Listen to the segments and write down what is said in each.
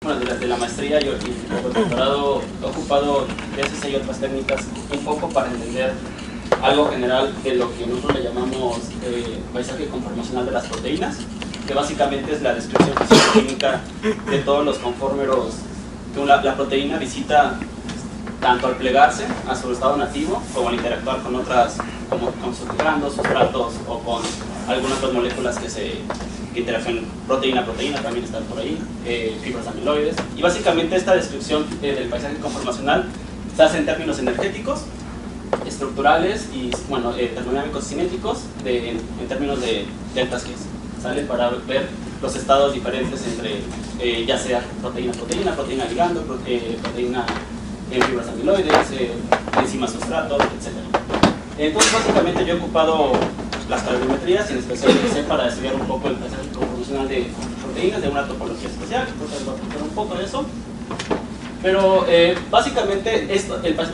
bueno, durante la maestría y el doctorado he ocupado DSC y otras técnicas un poco para entender algo general de lo que nosotros le llamamos paisaje conformacional de las proteínas, que básicamente es la descripción físico-química de todos los conformeros que la proteína visita tanto al plegarse a su estado nativo como al interactuar con otras, como con sus ligandos, sustratos o con algunas otras moléculas que interaccionan proteína-proteína, también están por ahí, fibras amiloides. Y básicamente esta descripción del paisaje conformacional se hace en términos energéticos, estructurales y bueno, termodinámicos y cinéticos en términos de deltas G, ¿sale? Para ver los estados diferentes entre ya sea proteína ligando, proteína en fibras amiloides, enzimas sustrato, etc. Entonces básicamente yo he ocupado las calorimetrías y en especial para estudiar un poco el paisaje conformacional de proteínas de una topología especial, entonces voy a explicar un poco de eso. Pero básicamente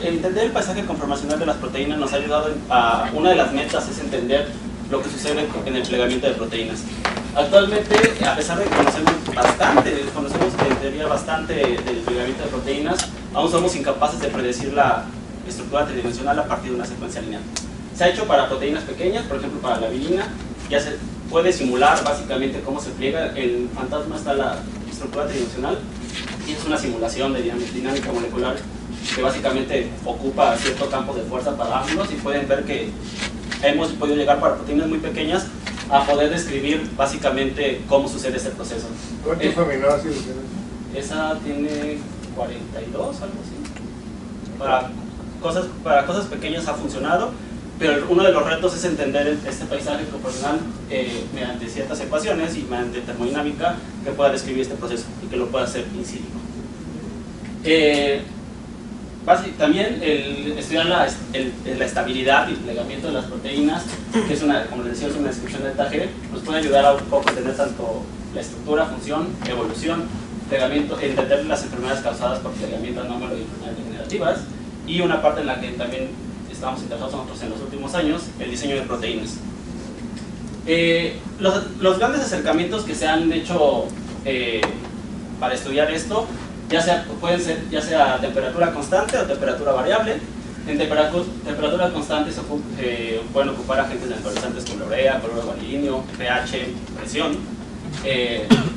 entender el paisaje conformacional de las proteínas nos ha ayudado a una de las metas es entender lo que sucede en el plegamiento de proteínas. Actualmente, a pesar de que conocemos en teoría bastante del plegamiento de proteínas, aún somos incapaces de predecir la estructura tridimensional a partir de una secuencia lineal. Se ha hecho para proteínas pequeñas, por ejemplo para la bilina, ya se puede simular básicamente cómo se pliega. El fantasma está la estructura tridimensional y es una simulación de dinámica molecular que básicamente ocupa cierto campo de fuerza para átomos y pueden ver que hemos podido llegar para proteínas muy pequeñas a poder describir básicamente cómo sucede este proceso. ¿Cuántos aminoácidos tienes? Esa tiene 42, algo así. Para cosas pequeñas ha funcionado, pero uno de los retos es entender este paisaje conformacional mediante ciertas ecuaciones y mediante termodinámica que pueda describir este proceso y que lo pueda hacer in situ. También estudiar la estabilidad y el plegamiento de las proteínas, que es como les decía, es una descripción de TAG, nos puede ayudar a un poco a entender tanto la estructura, función, evolución, plegamiento, entender las enfermedades causadas por plegamiento anómalo y enfermedades degenerativas, y una parte en la que también estamos interesados nosotros en los últimos años, el diseño de proteínas. Los grandes acercamientos que se han hecho para estudiar esto pueden ser ya sea temperatura constante o temperatura variable. En temperatura constante pueden ocupar agentes neutralizantes como la urea, cloruro vanilíneo, pH, presión,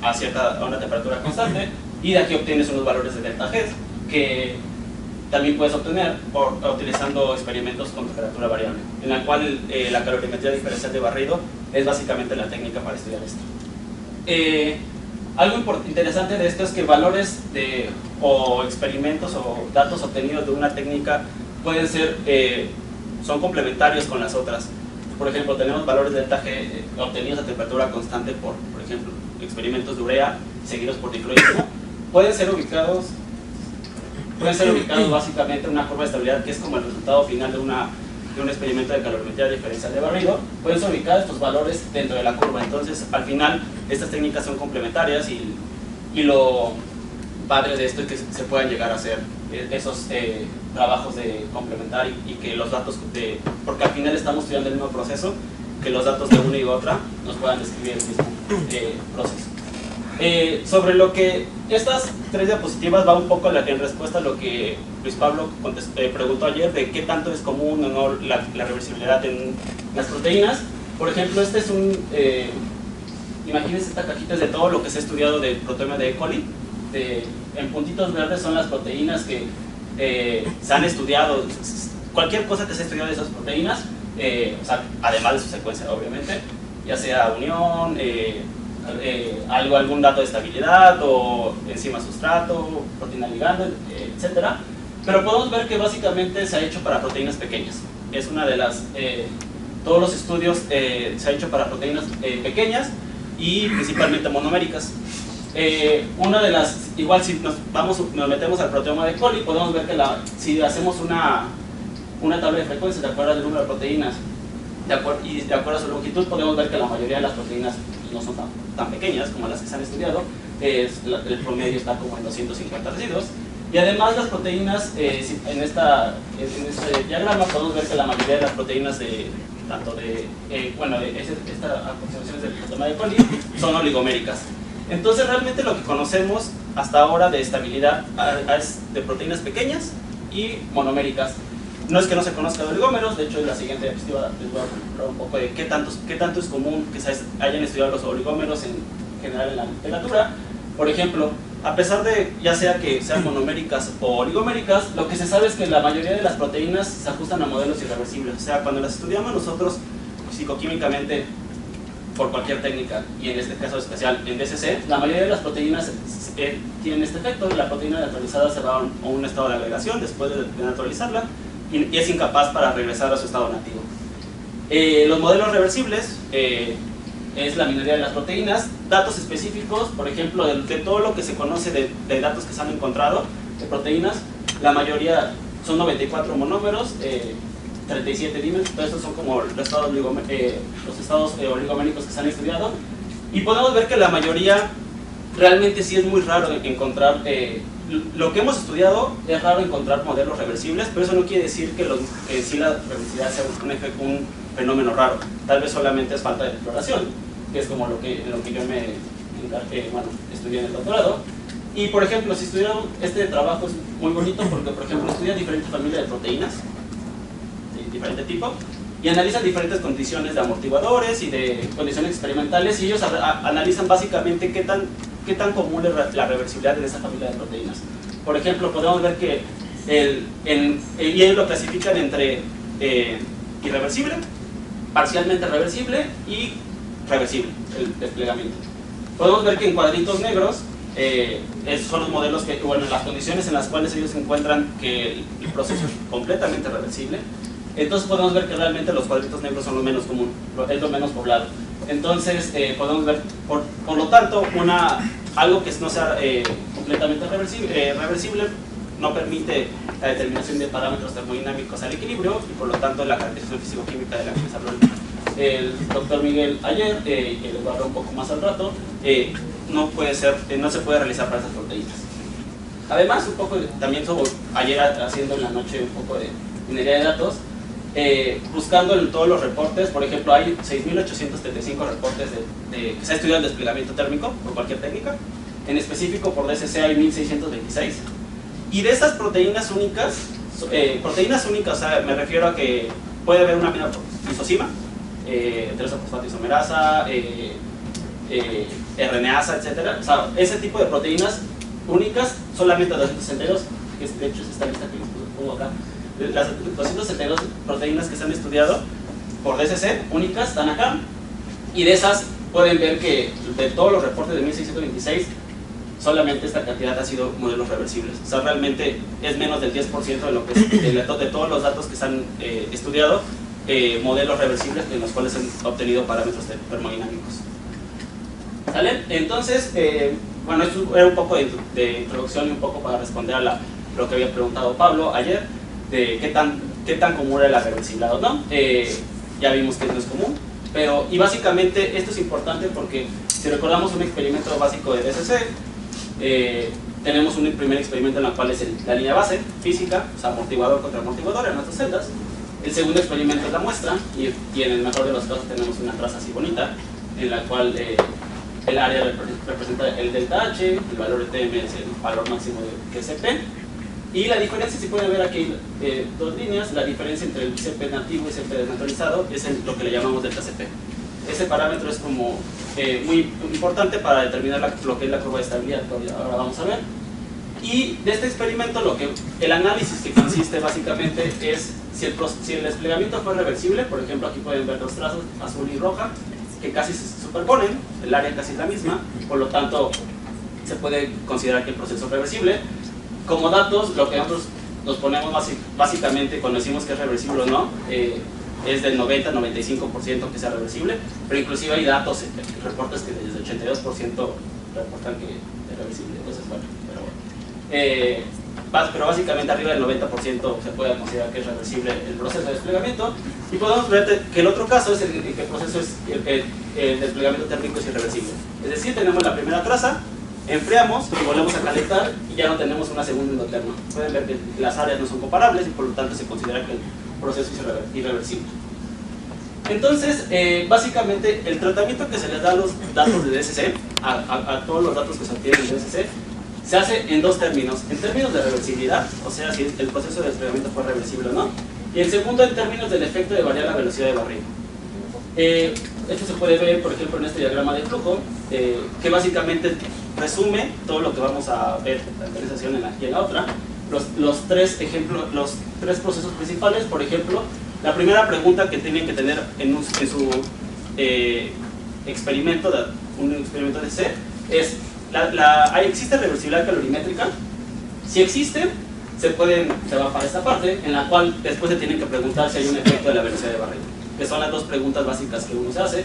a una temperatura constante, y de aquí obtienes unos valores de delta G que también puedes obtener utilizando experimentos con temperatura variable, en la cual la calorimetría diferencial de barrido es básicamente la técnica para estudiar esto. Algo interesante de esto es que valores o experimentos o datos obtenidos de una técnica pueden ser, son complementarios con las otras. Por ejemplo, tenemos valores de delta G obtenidos a temperatura constante por ejemplo, experimentos de urea seguidos por dicloísmo. Pueden ser ubicados básicamente en una curva de estabilidad que es como el resultado final de un experimento de calorimetría diferencial de barrido. Pueden ser ubicados estos valores dentro de la curva. Entonces, al final, estas técnicas son complementarias y lo padre de esto es que se puedan llegar a hacer esos trabajos de complementar y que los datos, porque al final estamos estudiando el mismo proceso, que los datos de una y otra nos puedan describir el mismo proceso. Sobre lo que estas tres diapositivas va un poco en respuesta a lo que Luis Pablo preguntó ayer de qué tanto es común o no la reversibilidad en las proteínas. Por ejemplo, este es imagínense esta cajita de todo lo que se ha estudiado del proteoma de E. coli. En puntitos verdes son las proteínas que se han estudiado, cualquier cosa que se ha estudiado de esas proteínas, o sea, además de su secuencia obviamente, ya sea unión, algún dato de estabilidad o enzima sustrato, proteína ligando, etcétera. Pero podemos ver que básicamente se ha hecho para proteínas pequeñas. Es una de las, todos los estudios se ha hecho para proteínas pequeñas y principalmente monoméricas. Una de las, igual si nos metemos al proteoma de E. coli, podemos ver que si hacemos una tabla de frecuencias de acuerdo al número de proteínas y de acuerdo a su longitud, podemos ver que la mayoría de las proteínas no son tan pequeñas como las que se han estudiado. El promedio está como en 250 residuos. Y además las proteínas, en este diagrama podemos ver que la mayoría de las proteínas estas aproximaciones del proteoma de E. coli son oligoméricas. Entonces realmente lo que conocemos hasta ahora de estabilidad de proteínas pequeñas y monoméricas. No es que no se conozcan oligómeros, de hecho en la siguiente diapositiva les voy a hablar un poco de qué tanto es común que se hayan estudiado los oligómeros en general en la literatura. Por ejemplo, a pesar de ya sea que sean monoméricas o oligoméricas, lo que se sabe es que la mayoría de las proteínas se ajustan a modelos irreversibles. O sea, cuando las estudiamos nosotros psicoquímicamente por cualquier técnica, y en este caso especial en DSC, la mayoría de las proteínas tienen este efecto. La proteína naturalizada se va a un estado de agregación después de naturalizarla y es incapaz para regresar a su estado nativo. Los modelos reversibles es la minoría de las proteínas. Datos específicos, por ejemplo, de todo lo que se conoce de datos que se han encontrado de proteínas, la mayoría son 94 monómeros, 37 dímeros. Todos estos son como los estados oligoméricos que se han estudiado, y podemos ver que la mayoría realmente sí es muy raro encontrar. Lo que hemos estudiado es raro encontrar modelos reversibles, pero eso no quiere decir que sí la reversibilidad sea un fenómeno raro. Tal vez solamente es falta de exploración, que es como en lo que yo me estudié en el doctorado. Y por ejemplo, si estudiamos, este trabajo es muy bonito porque, por ejemplo, estudia diferentes familias de proteínas de diferente tipo y analizan diferentes condiciones de amortiguadores y de condiciones experimentales, y ellos analizan básicamente qué tan común es la reversibilidad de esa familia de proteínas. Por ejemplo, podemos ver que ellos lo clasifican entre irreversible, parcialmente reversible y reversible, el desplegamiento. Podemos ver que en cuadritos negros esos son los modelos que, bueno, las condiciones en las cuales ellos encuentran que el proceso es completamente reversible. Entonces podemos ver que realmente los cuadritos negros son lo menos común, es lo menos poblado. Entonces podemos ver, por lo tanto, algo que no sea completamente reversible no permite la determinación de parámetros termodinámicos al equilibrio, y por lo tanto la caracterización físico-química de la que les habló el doctor Miguel ayer, que les voy a hablar un poco más al rato, no se puede realizar para esas proteínas. Además, un poco también ayer haciendo en la noche un poco de minería de datos, buscando en todos los reportes. Por ejemplo, hay 6.875 reportes que se ha estudiado el desplegamiento térmico por cualquier técnica. En específico por DSC hay 1.626. Y de esas proteínas únicas, o sea, me refiero a que puede haber una isosima, heterosofosfato isomerasa, RNasa, etc. O sea, ese tipo de proteínas únicas, solamente 262, que de hecho es esta lista que les pongo acá. Las 262 proteínas que se han estudiado por DSC únicas están acá, y de esas pueden ver que de todos los reportes de 1626 solamente esta cantidad ha sido modelos reversibles. O sea, realmente es menos del 10% de lo que es, de todos los datos que se han estudiado, modelos reversibles en los cuales se han obtenido parámetros termodinámicos. ¿Sale? Entonces, bueno, esto era un poco de introducción y un poco para responder a lo que había preguntado Pablo ayer, de qué tan común era la reversibilidad o no. Ya vimos que no es común, y básicamente esto es importante porque si recordamos un experimento básico de DSC, tenemos un primer experimento en el cual es la línea base física, o sea, amortiguador contra amortiguador en nuestras celdas. El segundo experimento es la muestra, y en el mejor de los casos tenemos una traza así bonita, en la cual el área representa el delta H, el valor de Tm es el valor máximo de CP, y la diferencia, si pueden ver aquí dos líneas, la diferencia entre el CP nativo y CP desnaturalizado es lo que le llamamos delta CP. Ese parámetro es como muy importante para determinar lo que es la curva de estabilidad, que ahora vamos a ver. Y de este experimento, el análisis que consiste básicamente es si el desplegamiento fue reversible. Por ejemplo, aquí pueden ver dos trazos, azul y roja, que casi se superponen, el área casi es la misma, por lo tanto se puede considerar que el proceso es reversible. Como datos, lo que nosotros nos ponemos básicamente cuando decimos que es reversible o no, es del 90-95% que sea reversible, pero inclusive hay datos, reportes que desde el 82% reportan que es reversible. Entonces, bueno, pero básicamente arriba del 90% se puede considerar que es reversible el proceso de desplegamiento. Y podemos ver que el otro caso es que el proceso el desplegamiento térmico es irreversible. Es decir, tenemos la primera traza, enfriamos y volvemos a calentar y ya no tenemos una segunda endoterma. Pueden ver que las áreas no son comparables y por lo tanto se considera que el proceso es irreversible. Entonces, básicamente el tratamiento que se les da a los datos de DSC, a todos los datos que se obtienen en DSC, se hace en dos términos. En términos de reversibilidad, o sea, si el proceso de desplegamiento fue reversible o no. Y el segundo en términos del efecto de variar la velocidad de barrido. Esto se puede ver, por ejemplo, en este diagrama de flujo, que básicamente resume todo lo que vamos a ver en esta sesión y en la otra. Los tres procesos principales, por ejemplo, la primera pregunta que tienen que tener en su experimento, un experimento de C, es, ¿existe reversibilidad calorimétrica? Si existe, se va para esta parte, en la cual después se tienen que preguntar si hay un efecto de la velocidad de barrido, que son las dos preguntas básicas que uno se hace.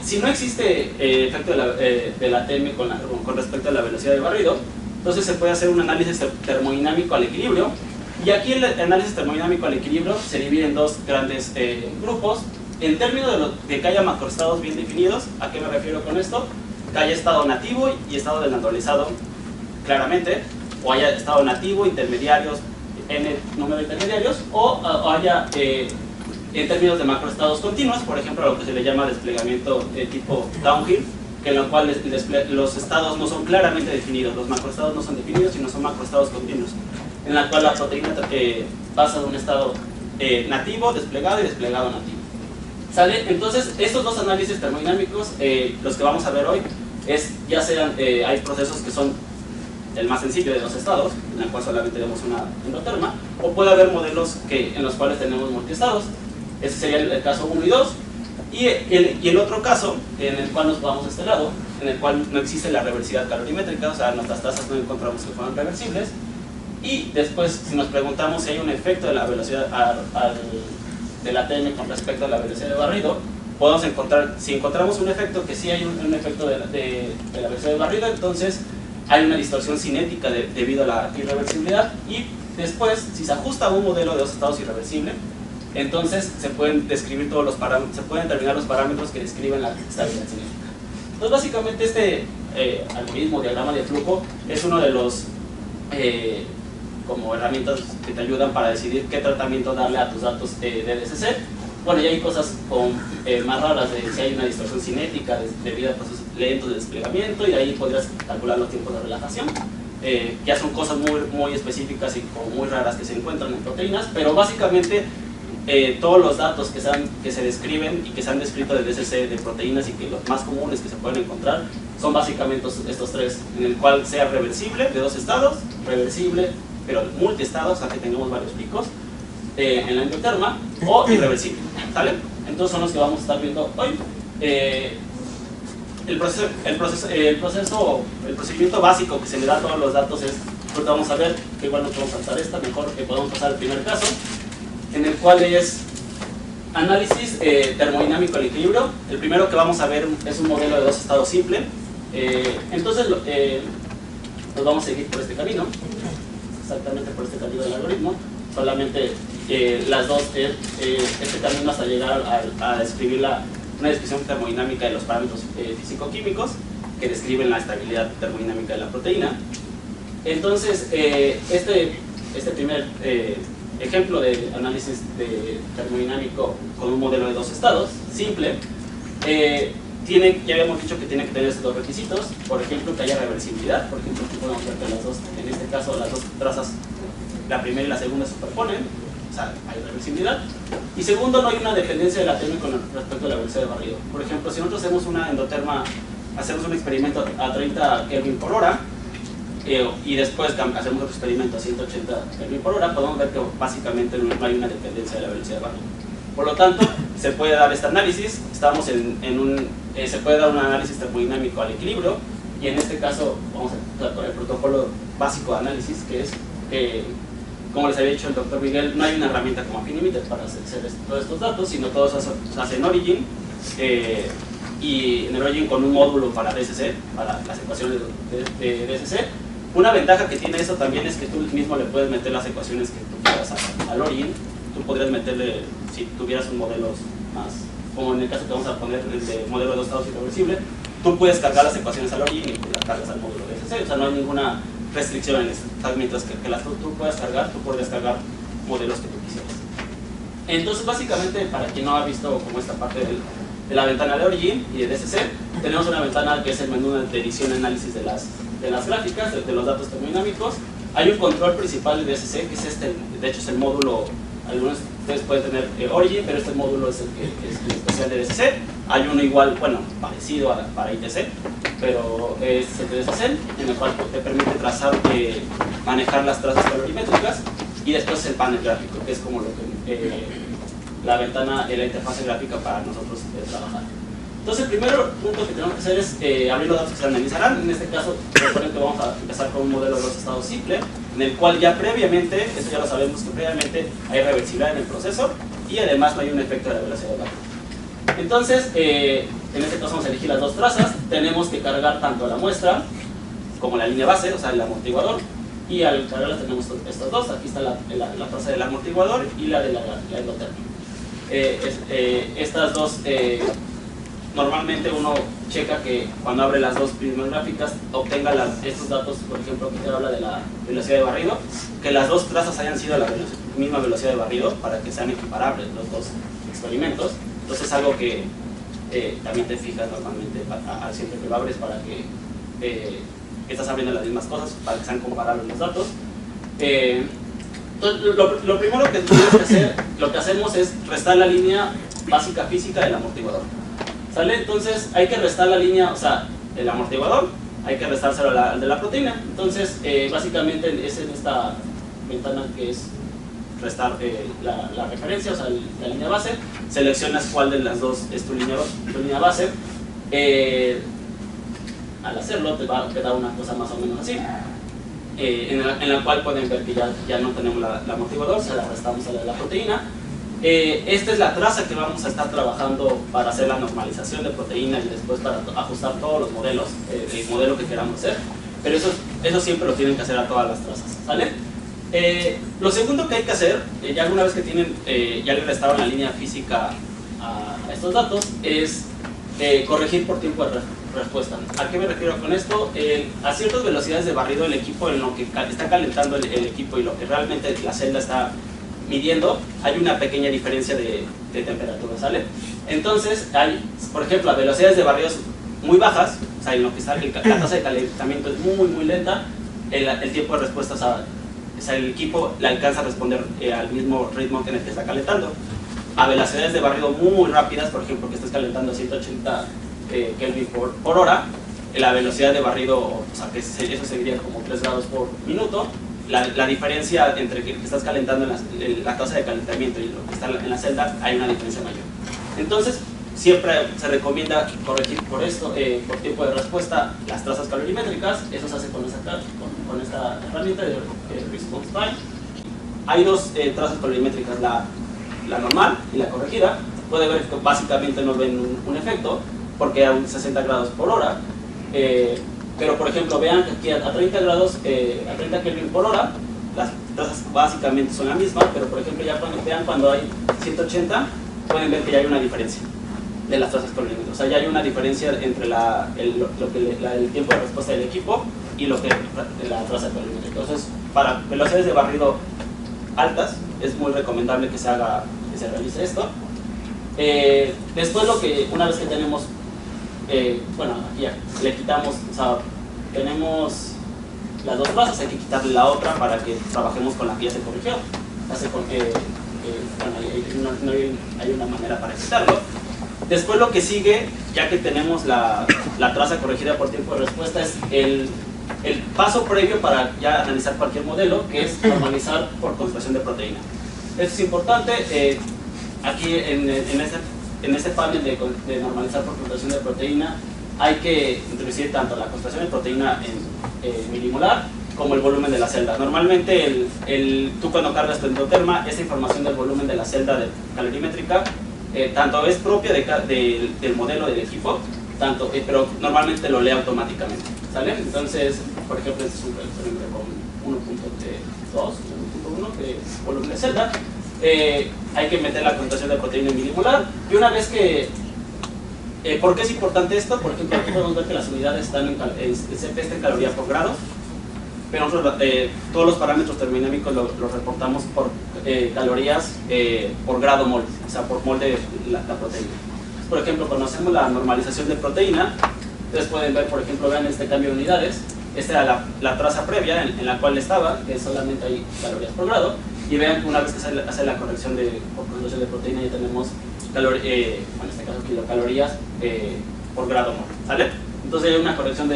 Si no existe efecto de la TM con respecto a la velocidad de barrido, entonces se puede hacer un análisis termodinámico al equilibrio, y aquí el análisis termodinámico al equilibrio se divide en dos grandes grupos. En términos de que haya macroestados bien definidos, ¿a qué me refiero con esto? Que haya estado nativo y estado desnaturalizado claramente, o haya estado nativo, intermediarios, n número de intermediarios, o haya en términos de macroestados continuos, por ejemplo, lo que se le llama desplegamiento de tipo downhill, que en lo cual los estados no son claramente definidos, los macroestados no son definidos, sino son macroestados continuos, en la cual la proteína pasa de un estado nativo, desplegado y desplegado nativo. ¿Sale? Entonces, estos dos análisis termodinámicos, los que vamos a ver hoy, ya sean, hay procesos que son el más sencillo de dos estados, en el cual solamente tenemos una endoterma, o puede haber modelos en los cuales tenemos multiestados. Ese sería el caso 1 y 2. Y el otro caso, en el cual nos vamos a este lado, en el cual no existe la reversibilidad calorimétrica, o sea, nuestras tasas no encontramos que fueran reversibles. Y después, si nos preguntamos si hay un efecto de la velocidad de la TM con respecto a la velocidad de barrido, podemos encontrar, si encontramos un efecto que sí hay un efecto de la velocidad de barrido, entonces hay una distorsión cinética debido a la irreversibilidad. Y después, si se ajusta a un modelo de dos estados irreversible, entonces se pueden describir todos los parámetros, se pueden determinar los parámetros que describen la estabilidad cinética. Entonces, básicamente este algoritmo, diagrama de flujo, es uno de los como herramientas que te ayudan para decidir qué tratamiento darle a tus datos de DSC. Bueno, ya hay cosas más raras de si hay una distorsión cinética debido a procesos lentos de desplegamiento, y de ahí podrías calcular los tiempos de relajación. Ya son cosas muy específicas y como muy raras que se encuentran en proteínas, pero básicamente todos los datos que se describen y que se han descrito de DSC de proteínas, y que los más comunes que se pueden encontrar son básicamente estos tres, en el cual sea reversible de dos estados, reversible pero multiestados, o sea que tengamos varios picos en la endoterma, o irreversible, ¿sale? Entonces son los que vamos a estar viendo hoy. El procedimiento básico que se le da a todos los datos es, ahorita vamos a ver, que igual no podemos saltar mejor que podemos pasar al primer caso, en el cual es análisis termodinámico al equilibrio. El primero que vamos a ver es un modelo de dos estados simple. Entonces nos vamos a seguir por este camino, exactamente por este camino del algoritmo, solamente las dos, este camino hasta llegar a describir una descripción termodinámica de los parámetros físico-químicos que describen la estabilidad termodinámica de la proteína. Entonces, este primer ejemplo de análisis termodinámico con un modelo de dos estados simple, ya habíamos dicho que tiene que tener estos dos requisitos. Por ejemplo, que haya reversibilidad. Por ejemplo, aquí podemos ver que en este caso las dos trazas, la primera y la segunda, se superponen, o sea, hay reversibilidad. Y segundo, no hay una dependencia de la TM con respecto a la velocidad de barrido. Por ejemplo, si nosotros hacemos una endoterma, hacemos un experimento a 30 Kelvin por hora, y después hacemos otro experimento a 180 Kelvin por hora, podemos ver que básicamente no hay una dependencia de la velocidad de barrido. Por lo tanto, se puede dar este análisis. Estamos se puede dar un análisis termodinámico al equilibrio, y en este caso vamos a tratar con el protocolo básico de análisis, que es, como les había dicho el doctor Miguel, no hay una herramienta como Affinimeter para hacer todos estos datos, sino todos se hacen en Origin, y en el Origin con un módulo para DSC, para las ecuaciones de DSC. Una ventaja que tiene eso también es que tú mismo le puedes meter las ecuaciones que tú quieras al Origin. Tú podrías meterle, si tuvieras un modelo más, como en el caso que vamos a poner, el de modelo de dos estados irreversible, tú puedes cargar las ecuaciones al Origin y las cargas al módulo de DSC. O sea, no hay ninguna restricción en eso. Mientras que las tú puedas cargar, tú puedes cargar modelos que tú quisieras. Entonces, básicamente, para quien no ha visto como esta parte de la ventana de Origin y de DSC, tenemos una ventana que es el menú de edición y análisis de las gráficas, de los datos termodinámicos. Hay un control principal de DSC, que es este, de hecho es el módulo, algunos de ustedes pueden tener Origin, pero este módulo es el que es el especial de DSC. Hay uno igual, bueno, parecido para ITC, pero es el de DSC, en el cual te permite trazar, manejar las trazas calorimétricas, y después el panel gráfico, que es como lo que, la ventana, la interfaz gráfica para nosotros trabajar. Entonces, el primer punto que tenemos que hacer es abrir los datos que se analizarán. En este caso, recuerden que vamos a empezar con un modelo de los estados simple, en el cual ya previamente, esto ya lo sabemos que previamente hay reversibilidad en el proceso y además no hay un efecto de la velocidad de la. Entonces, en este caso vamos a elegir las dos trazas. Tenemos que cargar tanto la muestra como la línea base, o sea, el amortiguador, y al cargarlas tenemos estos dos. Aquí está la traza del amortiguador y la de la endotérmica. Estas dos, normalmente uno checa que cuando abre las dos primeras gráficas obtenga estos datos, por ejemplo, que te habla de la velocidad de barrido, que las dos trazas hayan sido a la misma velocidad de barrido para que sean equiparables los dos experimentos. Entonces es algo que también te fijas normalmente siempre que lo abres para que estás abriendo las mismas cosas, para que sean comparables los datos. Entonces, lo primero que tienes que hacer, lo que hacemos es restar la línea básica física del amortiguador. ¿Sale? Entonces hay que restar la línea, o sea, el amortiguador, hay que restárselo al de la proteína. Entonces, básicamente es en esta ventana que es restar la referencia, o sea, la línea base. Seleccionas cuál de las dos es tu línea base. Al hacerlo te va a quedar una cosa más o menos así, en la cual pueden ver que ya no tenemos el amortiguador, se la restamos a la de la proteína. Esta es la traza que vamos a estar trabajando para hacer la normalización de proteína y después para ajustar todos los modelos, el modelo que queramos hacer, pero eso siempre lo tienen que hacer a todas las trazas, ¿sale? Lo segundo que hay que hacer, ya alguna vez que tienen, ya le restaron la línea física a estos datos, es corregir por tiempo de respuesta. ¿A qué me refiero con esto? A ciertas velocidades de barrido el equipo, en lo que está calentando el equipo y lo que realmente la celda está midiendo, hay una pequeña diferencia de temperatura, ¿sale? Entonces, hay, por ejemplo, a velocidades de barrido muy bajas, o sea, en lo que está la tasa de calentamiento es muy lenta, el tiempo de respuesta, o sea, el equipo le alcanza a responder al mismo ritmo que en el que está calentando. A velocidades de barrido muy rápidas, por ejemplo, que estés calentando a 180 Kelvin por hora, la velocidad de barrido, o sea, que eso sería como 3 grados por minuto, la diferencia entre que estás calentando la tasa de calentamiento y lo que está en la celda, hay una diferencia mayor. Entonces, siempre se recomienda corregir por esto, por tiempo de respuesta, las trazas calorimétricas. Eso se hace con esta herramienta de Response Time. Hay dos trazas calorimétricas, la normal y la corregida. Puede ver que básicamente no ven un efecto porque a 60 grados por hora, pero por ejemplo vean que aquí a 30 grados, a 30 Kelvin por hora, las trazas básicamente son la misma, pero por ejemplo ya cuando hay 180, pueden ver que ya hay una diferencia de las trazas calorimétricas. O sea, ya hay una diferencia entre el tiempo de respuesta del equipo y lo que la traza calorimétrica. Entonces, para velocidades de barrido altas, es muy recomendable que se realice esto. Después, una vez que tenemos, bueno, aquí ya le quitamos, o sea, tenemos las dos trazas, hay que quitarle la otra para que trabajemos con la que ya se corrigió. Bueno, hay una manera para quitarlo. Después lo que sigue, ya que tenemos la traza corregida por tiempo de respuesta, es el paso previo para ya analizar cualquier modelo, que es normalizar por concentración de proteína. Esto es importante. Aquí en este panel de normalizar por concentración de proteína hay que introducir tanto la concentración de proteína en milimolar como el volumen de la celda. Normalmente tú cuando cargas tu endoterma, esta información del volumen de la celda calorimétrica tanto es propia del modelo del equipo, pero normalmente lo lee automáticamente, ¿sale? Entonces, por ejemplo, este es un experimento con 1.2, 1.1 de volumen de celda. Hay que meter la concentración de proteína en milimolar, y una vez que... ¿por qué es importante esto? Por ejemplo, aquí podemos ver que las unidades están en calorías por grado, pero nosotros, todos los parámetros termodinámicos los reportamos por calorías por grado mol, o sea, por mol de la proteína. Entonces, por ejemplo, cuando hacemos la normalización de proteína, ustedes pueden ver, por ejemplo, vean este cambio de unidades, esta era la traza previa en la cual estaba, que solamente hay calorías por grado, y vean que una vez que se hace la corrección por concentración de proteína ya tenemos bueno, en este caso kilocalorías por grado mol, ¿sale? Entonces hay una corrección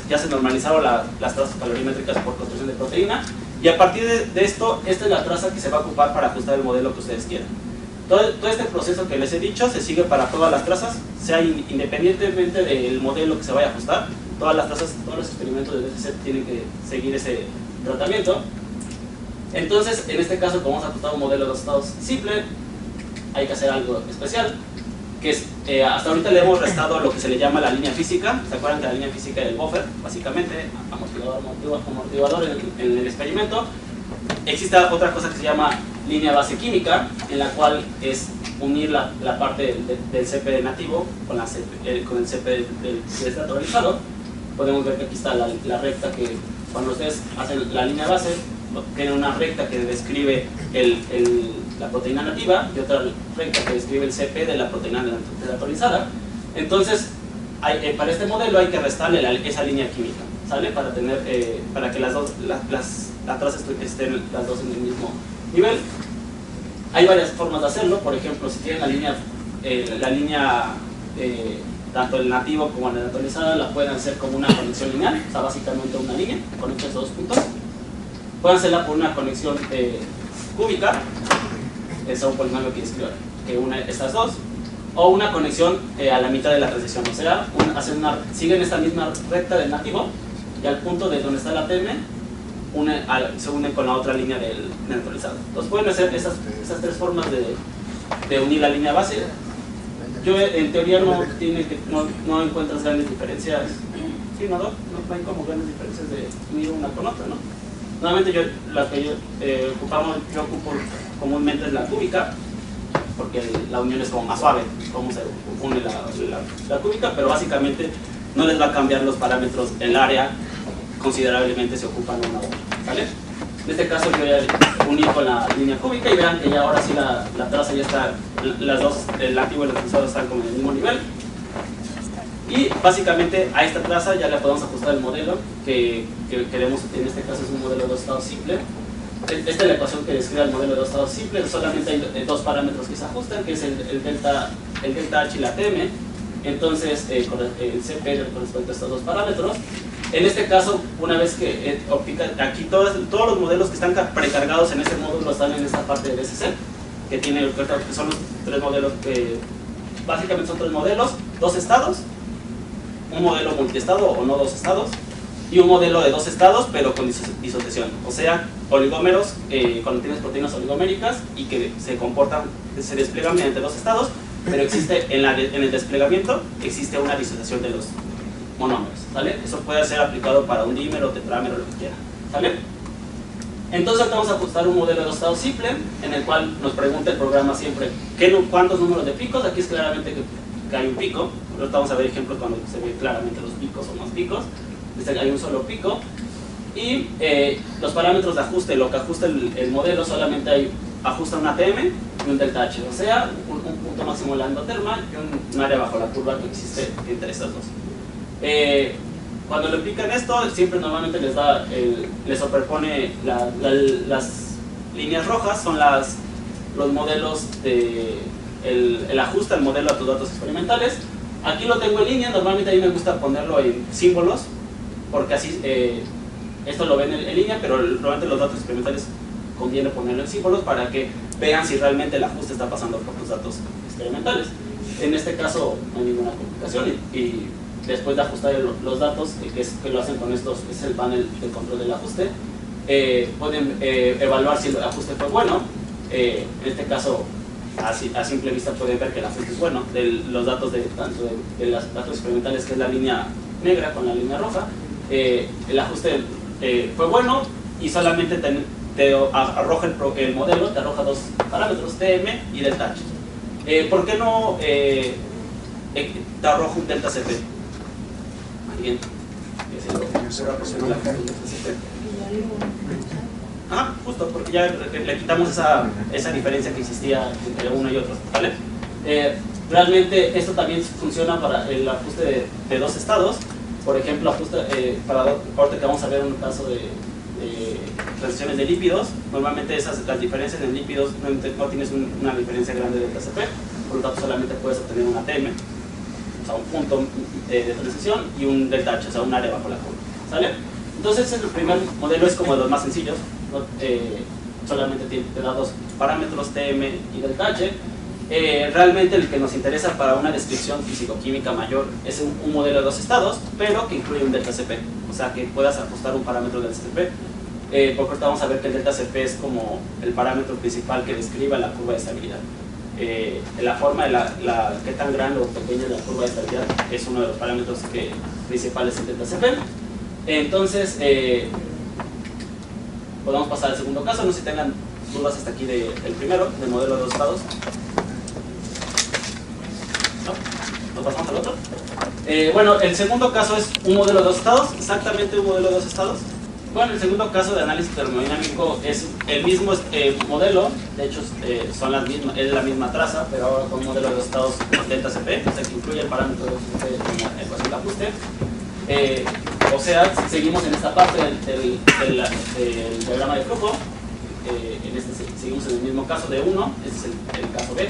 ya se normalizaron las trazas calorimétricas por construcción de proteína, y a partir de esto, esta es la traza que se va a ocupar para ajustar el modelo que ustedes quieran. Todo este proceso que les he dicho se sigue para todas las trazas, sea independientemente del modelo que se vaya a ajustar. Todas las trazas, todos los experimentos de DCC tienen que seguir ese tratamiento. Entonces, en este caso, como vamos a ajustar un modelo de dos estados simple, hay que hacer algo especial, que es, hasta ahorita le hemos restado lo que se le llama la línea física. ¿Se acuerdan de la línea física del buffer? Básicamente, amortiguador en el experimento. Existe otra cosa que se llama línea base química, en la cual es unir la parte del CP nativo con el CP del desnaturalizado. Podemos ver que aquí está la recta que cuando ustedes hacen la línea base, tiene una recta que describe la proteína nativa y otra recta que describe el CP de la proteína desnaturalizada. Entonces, para este modelo hay que restarle esa línea química, ¿sale? Para que las trazas estén las dos en el mismo nivel. Hay varias formas de hacerlo. Por ejemplo, si tienen la línea tanto el nativo como la naturalizada, la pueden hacer como una conexión lineal, o sea, básicamente una línea, conecta esos dos puntos. Pueden hacerla por una conexión cúbica, es un polinomio que une estas dos, o una conexión a la mitad de la transición, o sea, siguen esta misma recta del nativo y al punto de donde está la TM se une con la otra línea del naturalizado. Entonces pueden hacer esas tres formas de unir la línea base. Yo en teoría no encuentras grandes diferencias. Sí, no hay como grandes diferencias de unir una con otra, ¿no? Normalmente la que yo ocupo comúnmente es la cúbica, porque la unión es como más suave, cómo se une la cúbica, pero básicamente no les va a cambiar los parámetros del área considerablemente se ocupan una u otra, ¿vale? En este caso yo ya uní con la línea cúbica y vean que ya ahora sí la traza ya está, las dos, el nativo y el naturalizado están como en el mismo nivel. Y básicamente a esta traza ya le podemos ajustar el modelo que queremos. En este caso es un modelo de dos estados simple. Esta es la ecuación que describe el modelo de dos estados simple. Solamente hay dos parámetros que se ajustan, que es el delta H y la TM. Entonces el CP con respecto a estos dos parámetros. En este caso, una vez que aquí todos los modelos que están precargados en este módulo están en esta parte de DCC, que son los tres modelos que básicamente son tres modelos, dos estados, un modelo multiestado o no dos estados, y un modelo de dos estados pero con disociación, o sea, oligómeros, cuando tienes proteínas oligoméricas y que se despliegan mediante dos estados, pero existe en el desplegamiento existe una disociación de los monómeros, ¿sale? Eso puede ser aplicado para un dímero, tetrámero, lo que quiera, ¿sale? Entonces vamos a ajustar un modelo de dos estados simple, en el cual nos pregunta el programa siempre cuántos números de picos. Aquí es claramente que hay un pico. Ahorita vamos a ver ejemplos cuando se ve claramente los picos o más picos. Hay un solo pico. Y los parámetros de ajuste, lo que ajusta el modelo, solamente ajusta una TM y un delta H, o sea, un punto máximo de la endoterma y un área bajo la curva que existe entre estas dos. Cuando le aplican esto, siempre normalmente les superpone las líneas rojas, son los modelos el ajuste al modelo a tus datos experimentales. Aquí lo tengo en línea, normalmente a mí me gusta ponerlo en símbolos, porque así esto lo ven en línea, pero normalmente los datos experimentales conviene ponerlo en símbolos para que vean si realmente el ajuste está pasando por tus datos experimentales. En este caso no hay ninguna complicación y después de ajustar los datos, que lo hacen con estos, es el panel de control del ajuste, pueden evaluar si el ajuste fue bueno. En este caso, a simple vista pueden ver que el ajuste es bueno, los datos tanto de los datos experimentales, que es la línea negra con la línea roja. El ajuste fue bueno y solamente te arroja el modelo, te arroja dos parámetros, TM y delta H. ¿Por qué no te arroja un delta CP? Bien. Justo, porque ya le quitamos esa diferencia que existía entre uno y otro, ¿vale? Realmente esto también funciona para el ajuste de dos estados. Por ejemplo, ahorita que vamos a ver un caso de transiciones de lípidos, normalmente las diferencias en lípidos no tienes una diferencia grande de TCP, por lo tanto solamente puedes obtener un ATM, o sea, un punto de transición y un delta H, o sea, un área bajo la curva, ¿sale? Entonces el primer modelo es como de los más sencillos, ¿no? Solamente te da dos parámetros, TM y delta H. Realmente el que nos interesa para una descripción físico-química mayor es un modelo de dos estados, pero que incluye un delta CP, o sea que puedas ajustar un parámetro del CP. Porque ahorita vamos a ver que el delta CP es como el parámetro principal que describe la curva de estabilidad. La forma de qué tan grande o pequeña es la curva de estabilidad es uno de los parámetros principales del delta CP. Entonces, podemos pasar al segundo caso, no sé si tengan dudas hasta aquí del primero, del modelo de dos estados. ¿No? ¿Nos pasamos al otro? Bueno, el segundo caso es un modelo de dos estados, exactamente un modelo de dos estados. Bueno, el segundo caso de análisis termodinámico es el mismo modelo, de hecho es la misma traza, pero ahora con un modelo de dos estados delta CP, o sea que incluye el parámetro de CP en la ecuación de ajuste. O sea, seguimos en esta parte del diagrama de flujo, seguimos en el mismo caso de 1, este es el caso B,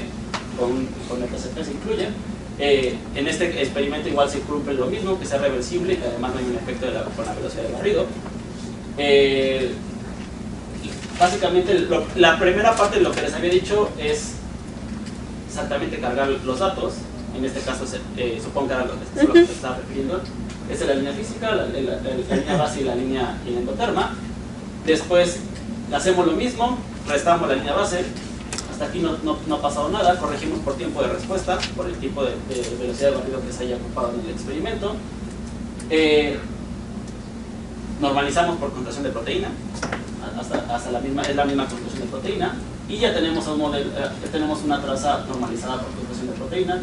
con delta CP se incluye. En este experimento igual se cumple lo mismo, que sea reversible y que además no hay un efecto con la velocidad de barrido. Básicamente la primera parte de lo que les había dicho es exactamente cargar los datos. En este caso supongo que era lo que se estaba refiriendo. Esta es la línea física, la línea base y la línea endoterma. Después hacemos lo mismo, restamos la línea base. Hasta aquí no ha pasado nada, corregimos por tiempo de respuesta, por el tipo de velocidad de barrido que se haya ocupado en el experimento. Normalizamos por concentración de proteína, es la misma concentración de proteína, y ya tenemos un modelo, tenemos una traza normalizada por concentración de proteína.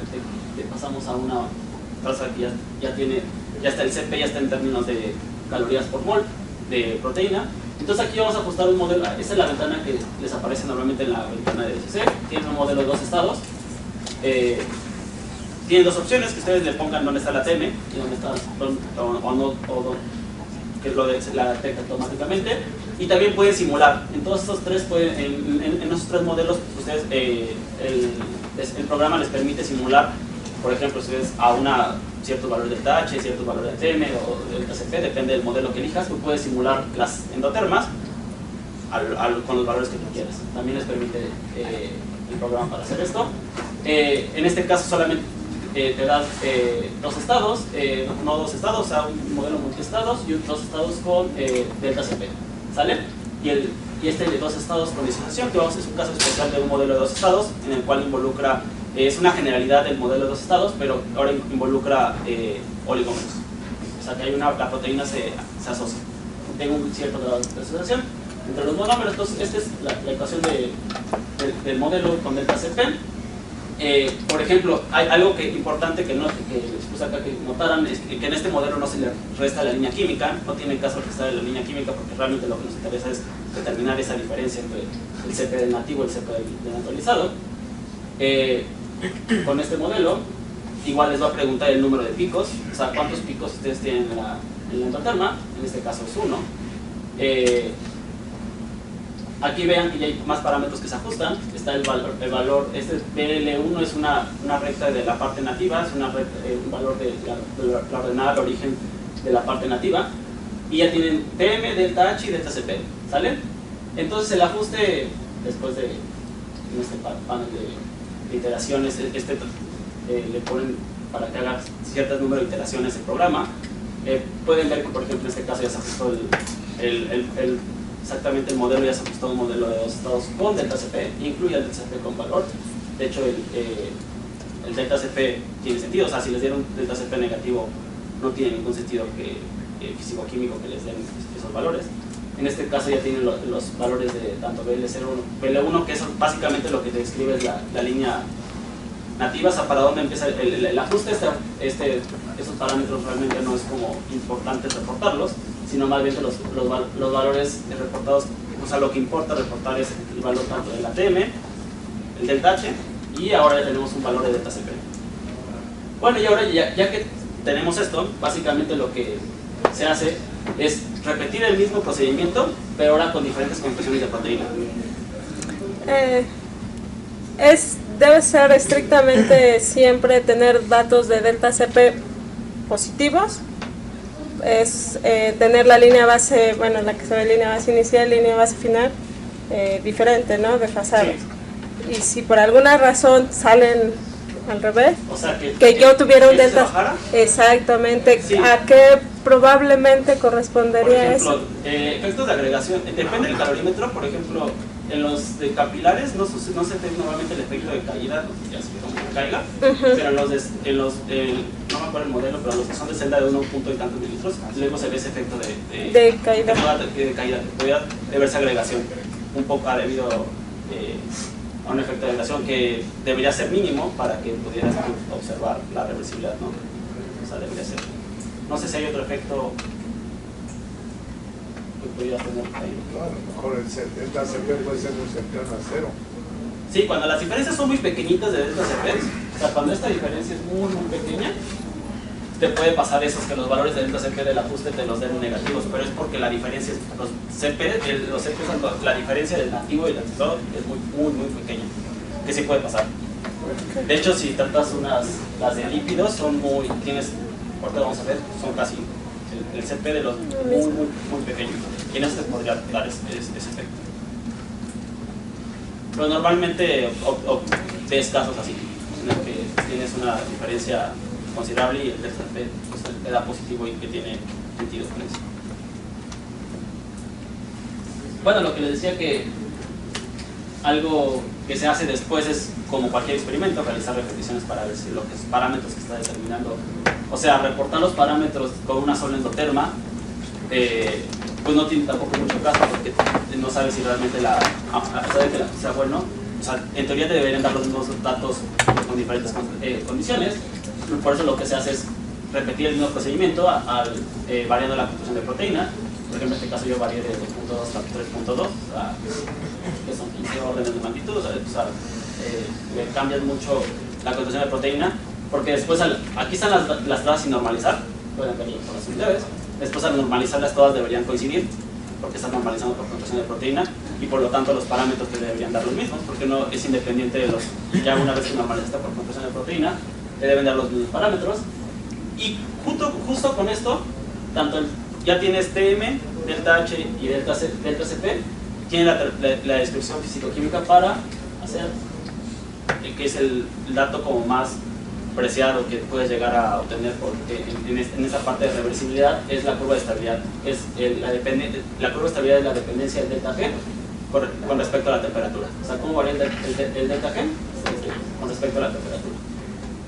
Le pasamos a una traza que ya está el CP, ya está en términos de calorías por mol de proteína. Entonces aquí vamos a ajustar un modelo, esa es la ventana que les aparece normalmente en la ventana de DCC, tiene un modelo de dos estados. Tiene dos opciones, que ustedes le pongan dónde está la TM y dónde está, que la detecta automáticamente, y también pueden simular. En todos estos tres, en esos tres modelos, ustedes, el programa les permite simular, por ejemplo, ustedes a ciertos valores de delta H, ciertos valores de TM o de delta CP, depende del modelo que elijas. Tú puedes simular las endotermas con los valores que tú quieras. También les permite el programa para hacer esto. En este caso solamente te da dos estados, no dos estados, o sea, un modelo multiestados y dos estados con delta CP, ¿sale? Y este de dos estados con disociación, que es un caso especial de un modelo de dos estados, en el cual involucra, es una generalidad del modelo de dos estados, pero ahora involucra oligómeros, o sea que la proteína se asocia, tiene un cierto grado de asociación entre los monómeros. Entonces esta es la ecuación del modelo con delta CP. Por ejemplo, hay algo importante que les puse acá que notaran, es que en este modelo no se le resta la línea química, no tiene caso restar la línea química, porque realmente lo que nos interesa es determinar esa diferencia entre el CP del nativo y el CP del naturalizado. Con este modelo, igual les va a preguntar el número de picos, o sea, cuántos picos ustedes tienen en la endoterma, en este caso es 1. Aquí vean que ya hay más parámetros que se ajustan. Está el valor, este BL1 es una recta de la parte nativa, es un valor de la ordenada de origen de la parte nativa. Y ya tienen TM, delta H y delta CP, ¿sale? Entonces el ajuste, después de en este panel de iteraciones, le ponen para que haga ciertos números de iteraciones el programa. Pueden ver que, por ejemplo, en este caso ya se ajustó exactamente el modelo, ya se ajustó un modelo de dos estados con delta CP, incluye el delta CP con valor. De hecho, el delta CP tiene sentido, o sea, si les dieron delta CP negativo, no tiene ningún sentido físico-químico que les den esos valores. En este caso ya tienen los valores de tanto BL1, que es básicamente lo que te describe es la línea nativa, o sea, para dónde empieza el ajuste. Esos parámetros realmente no es como importante reportarlos, sino más bien que los valores reportados, o sea, lo que importa reportar es el valor tanto del ATM, el delta H, y ahora ya tenemos un valor de delta CP. Bueno, y ahora ya que tenemos esto, básicamente lo que se hace es repetir el mismo procedimiento, pero ahora con diferentes compresiones de proteína. Debe ser estrictamente siempre tener datos de delta CP positivos. Es tener la línea base, bueno, la que se ve línea base inicial, línea base final, diferente, ¿no? Desfasados. Sí. Y si por alguna razón salen al revés, o sea, que yo tuviera un delta, exactamente, sí. ¿A qué probablemente correspondería eso? Por ejemplo, efectos de agregación, depende del calorímetro. Por ejemplo, en los de capilares no se ve normalmente el efecto de caída, ya se como que caiga, pero en los no me acuerdo el modelo, pero los que son de celda de 1 punto y tantos mililitros, luego se ve ese efecto de caída, de caída, podría deberse agregación, un poco debido a un efecto de agregación que debería ser mínimo para que pudieras observar la reversibilidad, ¿no? O sea, debería ser. No sé si hay otro efecto que pudiera tener ahí. A lo mejor el delta CP puede ser muy cercano a 0. Sí, cuando las diferencias son muy pequeñitas de delta CP, o sea, cuando esta diferencia es muy pequeña, te puede pasar eso, que los valores de delta CP del ajuste te los den negativos, pero es porque la diferencia, la diferencia del nativo y del activado es muy pequeña, que sí puede pasar. De hecho, si tratas las de lípidos, son ahorita vamos a ver, son casi el CP de los muy pequeños, y en eso te podría dar ese efecto. Pero normalmente ves casos así, en los que tienes una diferencia considerable y el delta CP pues, te da positivo y que tiene sentido con eso. Bueno, lo que les decía, que algo que se hace después es, como cualquier experimento, realizar repeticiones para ver si los parámetros que está determinando, o sea, reportar los parámetros con una sola endoterma, pues no tiene tampoco mucho caso, porque no sabes si realmente a pesar de que sea bueno, o sea, en teoría te deberían dar los mismos datos con diferentes condiciones. Por eso lo que se hace es repetir el mismo procedimiento variando la composición de proteína. Por ejemplo, en este caso yo varié de 2.2 a 3.2, que son 15 órdenes de magnitud, o sea, cambias mucho la composición de proteína, porque después, aquí están las trazas sin normalizar, pueden venir por las unidades, después al normalizarlas todas deberían coincidir, porque están normalizando por composición de proteína, y por lo tanto los parámetros te deberían dar los mismos, porque no es independiente de ya una vez que normalizaste por composición de proteína, te deben dar los mismos parámetros. Y justo con esto, ya tienes TM, delta H y delta CP, tiene la descripción físico-química para hacer, que es el dato como más preciado que puedes llegar a obtener en esta parte de reversibilidad, es la curva de estabilidad. La curva de estabilidad es la dependencia del delta G con respecto a la temperatura. O sea, ¿cómo varía el delta G? Con respecto a la temperatura.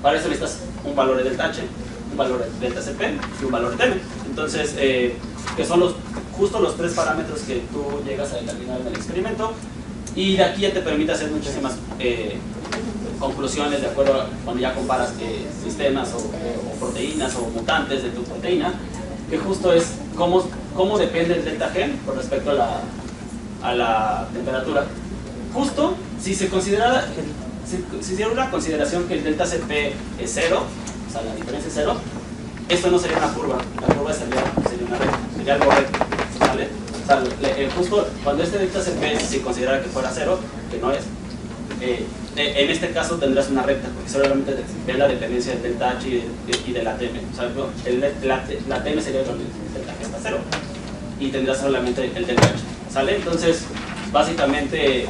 Para eso necesitas un valor de delta H, un valor de delta CP y un valor de TM. Entonces, que son justo los tres parámetros que tú llegas a determinar en el experimento, y de aquí ya te permite hacer muchísimas conclusiones de acuerdo a cuando ya comparas sistemas o proteínas o mutantes de tu proteína, que justo es cómo depende el delta G con respecto a la temperatura. Justo si se considera si diera una consideración que el delta CP es 0, o sea, la diferencia es 0, esto no sería una curva, la curva sería una recta, sería algo recto, ¿vale? O sea, justo cuando este delta CP se considerara que fuera 0, que no es, en este caso tendrás una recta, porque solamente ve la dependencia del delta H y de la TM. O sea, la TM sería el delta G está 0, y tendrás solamente el delta H, ¿sale? Entonces, básicamente,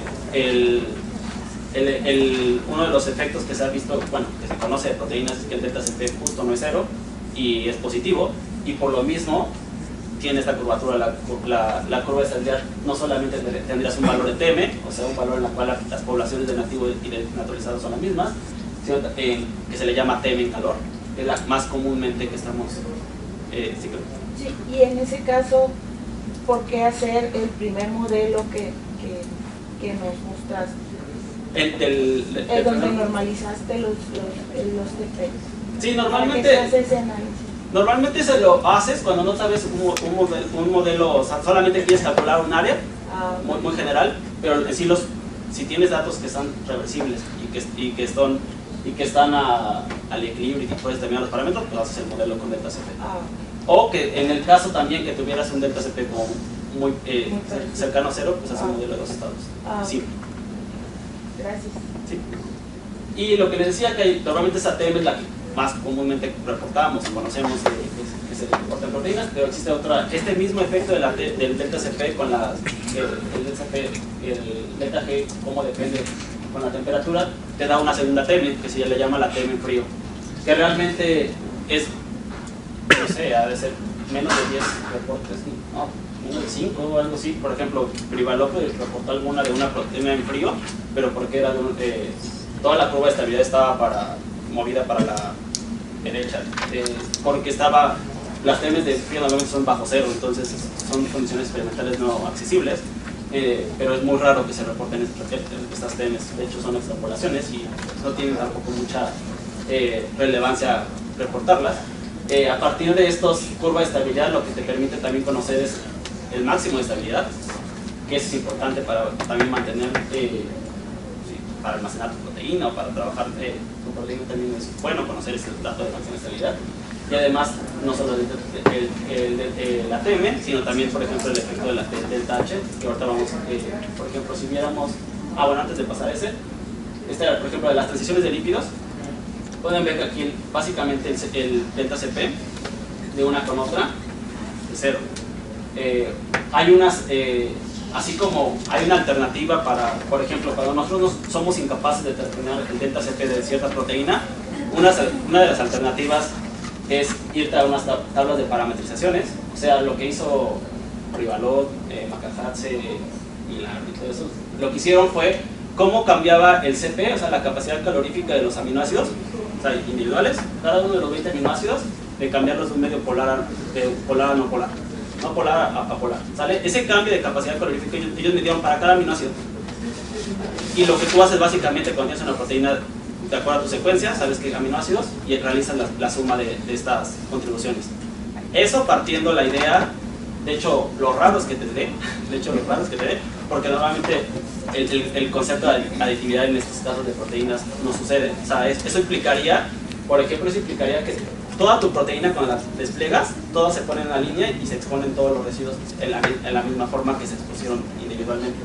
uno de los efectos que se ha visto, bueno, que se conoce de proteínas, es que el delta CP justo no es 0 y es positivo, y por lo mismo tiene esta curvatura, la curva de estabilidad. No solamente tendrías un valor de TM, o sea, un valor en la cual las poblaciones de nativo y de naturalizado son las mismas, sino que se le llama TM en calor, que es la más comúnmente que estamos sí, y en ese caso, ¿por qué hacer el primer modelo que nos mostraste? Donde normalizaste los TP. Sí, normalmente se lo haces cuando no sabes un modelo, o sea, solamente quieres calcular un área muy general, pero si tienes datos que son reversibles y que están al equilibrio y puedes determinar los parámetros, pues haces el modelo con delta CP. O que en el caso también que tuvieras un delta CP como muy cercano a cero, pues haces un modelo de dos estados. Sí. Gracias. Sí. Y lo que les decía, que normalmente esa ATM es la que más comúnmente reportamos y conocemos que se reporta en proteínas, pero existe otra, este mismo efecto del delta CP con el delta G, cómo depende con la temperatura, te da una segunda ATM que se le llama la ATM en frío, que realmente es, no sé, ha de ser menos de 10 reportes, no, menos de 5 o algo así. Por ejemplo, Privalov reportó alguna de una proteína en frío, pero porque era toda la curva de estabilidad estaba movida para la derecha, porque las TMs de frío normalmente son bajo cero, entonces son condiciones experimentales no accesibles, pero es muy raro que se reporten estas TMs. De hecho son extrapolaciones y no tienen tampoco mucha relevancia reportarlas. A partir de estos curvas de estabilidad, lo que te permite también conocer es el máximo de estabilidad, que es importante para también mantener, para almacenar tu proteína o para trabajar tu proteína. También es bueno conocer ese dato de máxima estabilidad. Y además, no solo la ATM, sino también, por ejemplo, el efecto del delta H, que ahorita vamos, por ejemplo, si viéramos, bueno, antes de pasar ese, por ejemplo, de las transiciones de lípidos, pueden ver que aquí básicamente el delta CP de una con otra es cero. Hay unas, así como hay una alternativa para, por ejemplo, cuando nosotros somos incapaces de determinar el delta CP de cierta proteína, una de las alternativas es irte a unas tablas de parametrizaciones, o sea, lo que hizo Privalov, Makahatse y todo eso, lo que hicieron fue cómo cambiaba el CP, o sea, la capacidad calorífica de los aminoácidos, o sea, individuales, cada uno de los 20 aminoácidos, de cambiarlos de un medio polar a no polar, no polar a polar, ¿sale? Ese cambio de capacidad calorífica ellos midieron para cada aminoácido. Y lo que tú haces básicamente cuando tienes una proteína, de acuerdo a tu secuencia, sabes qué aminoácidos y realizas la suma de estas contribuciones. Eso partiendo la idea, de hecho, los raros que te dé, porque normalmente el concepto de aditividad en estos casos de proteínas no sucede. O sea, eso implicaría, por ejemplo, que toda tu proteína cuando la despliegas, todas se ponen en la línea y se exponen todos los residuos en la misma forma que se expusieron individualmente,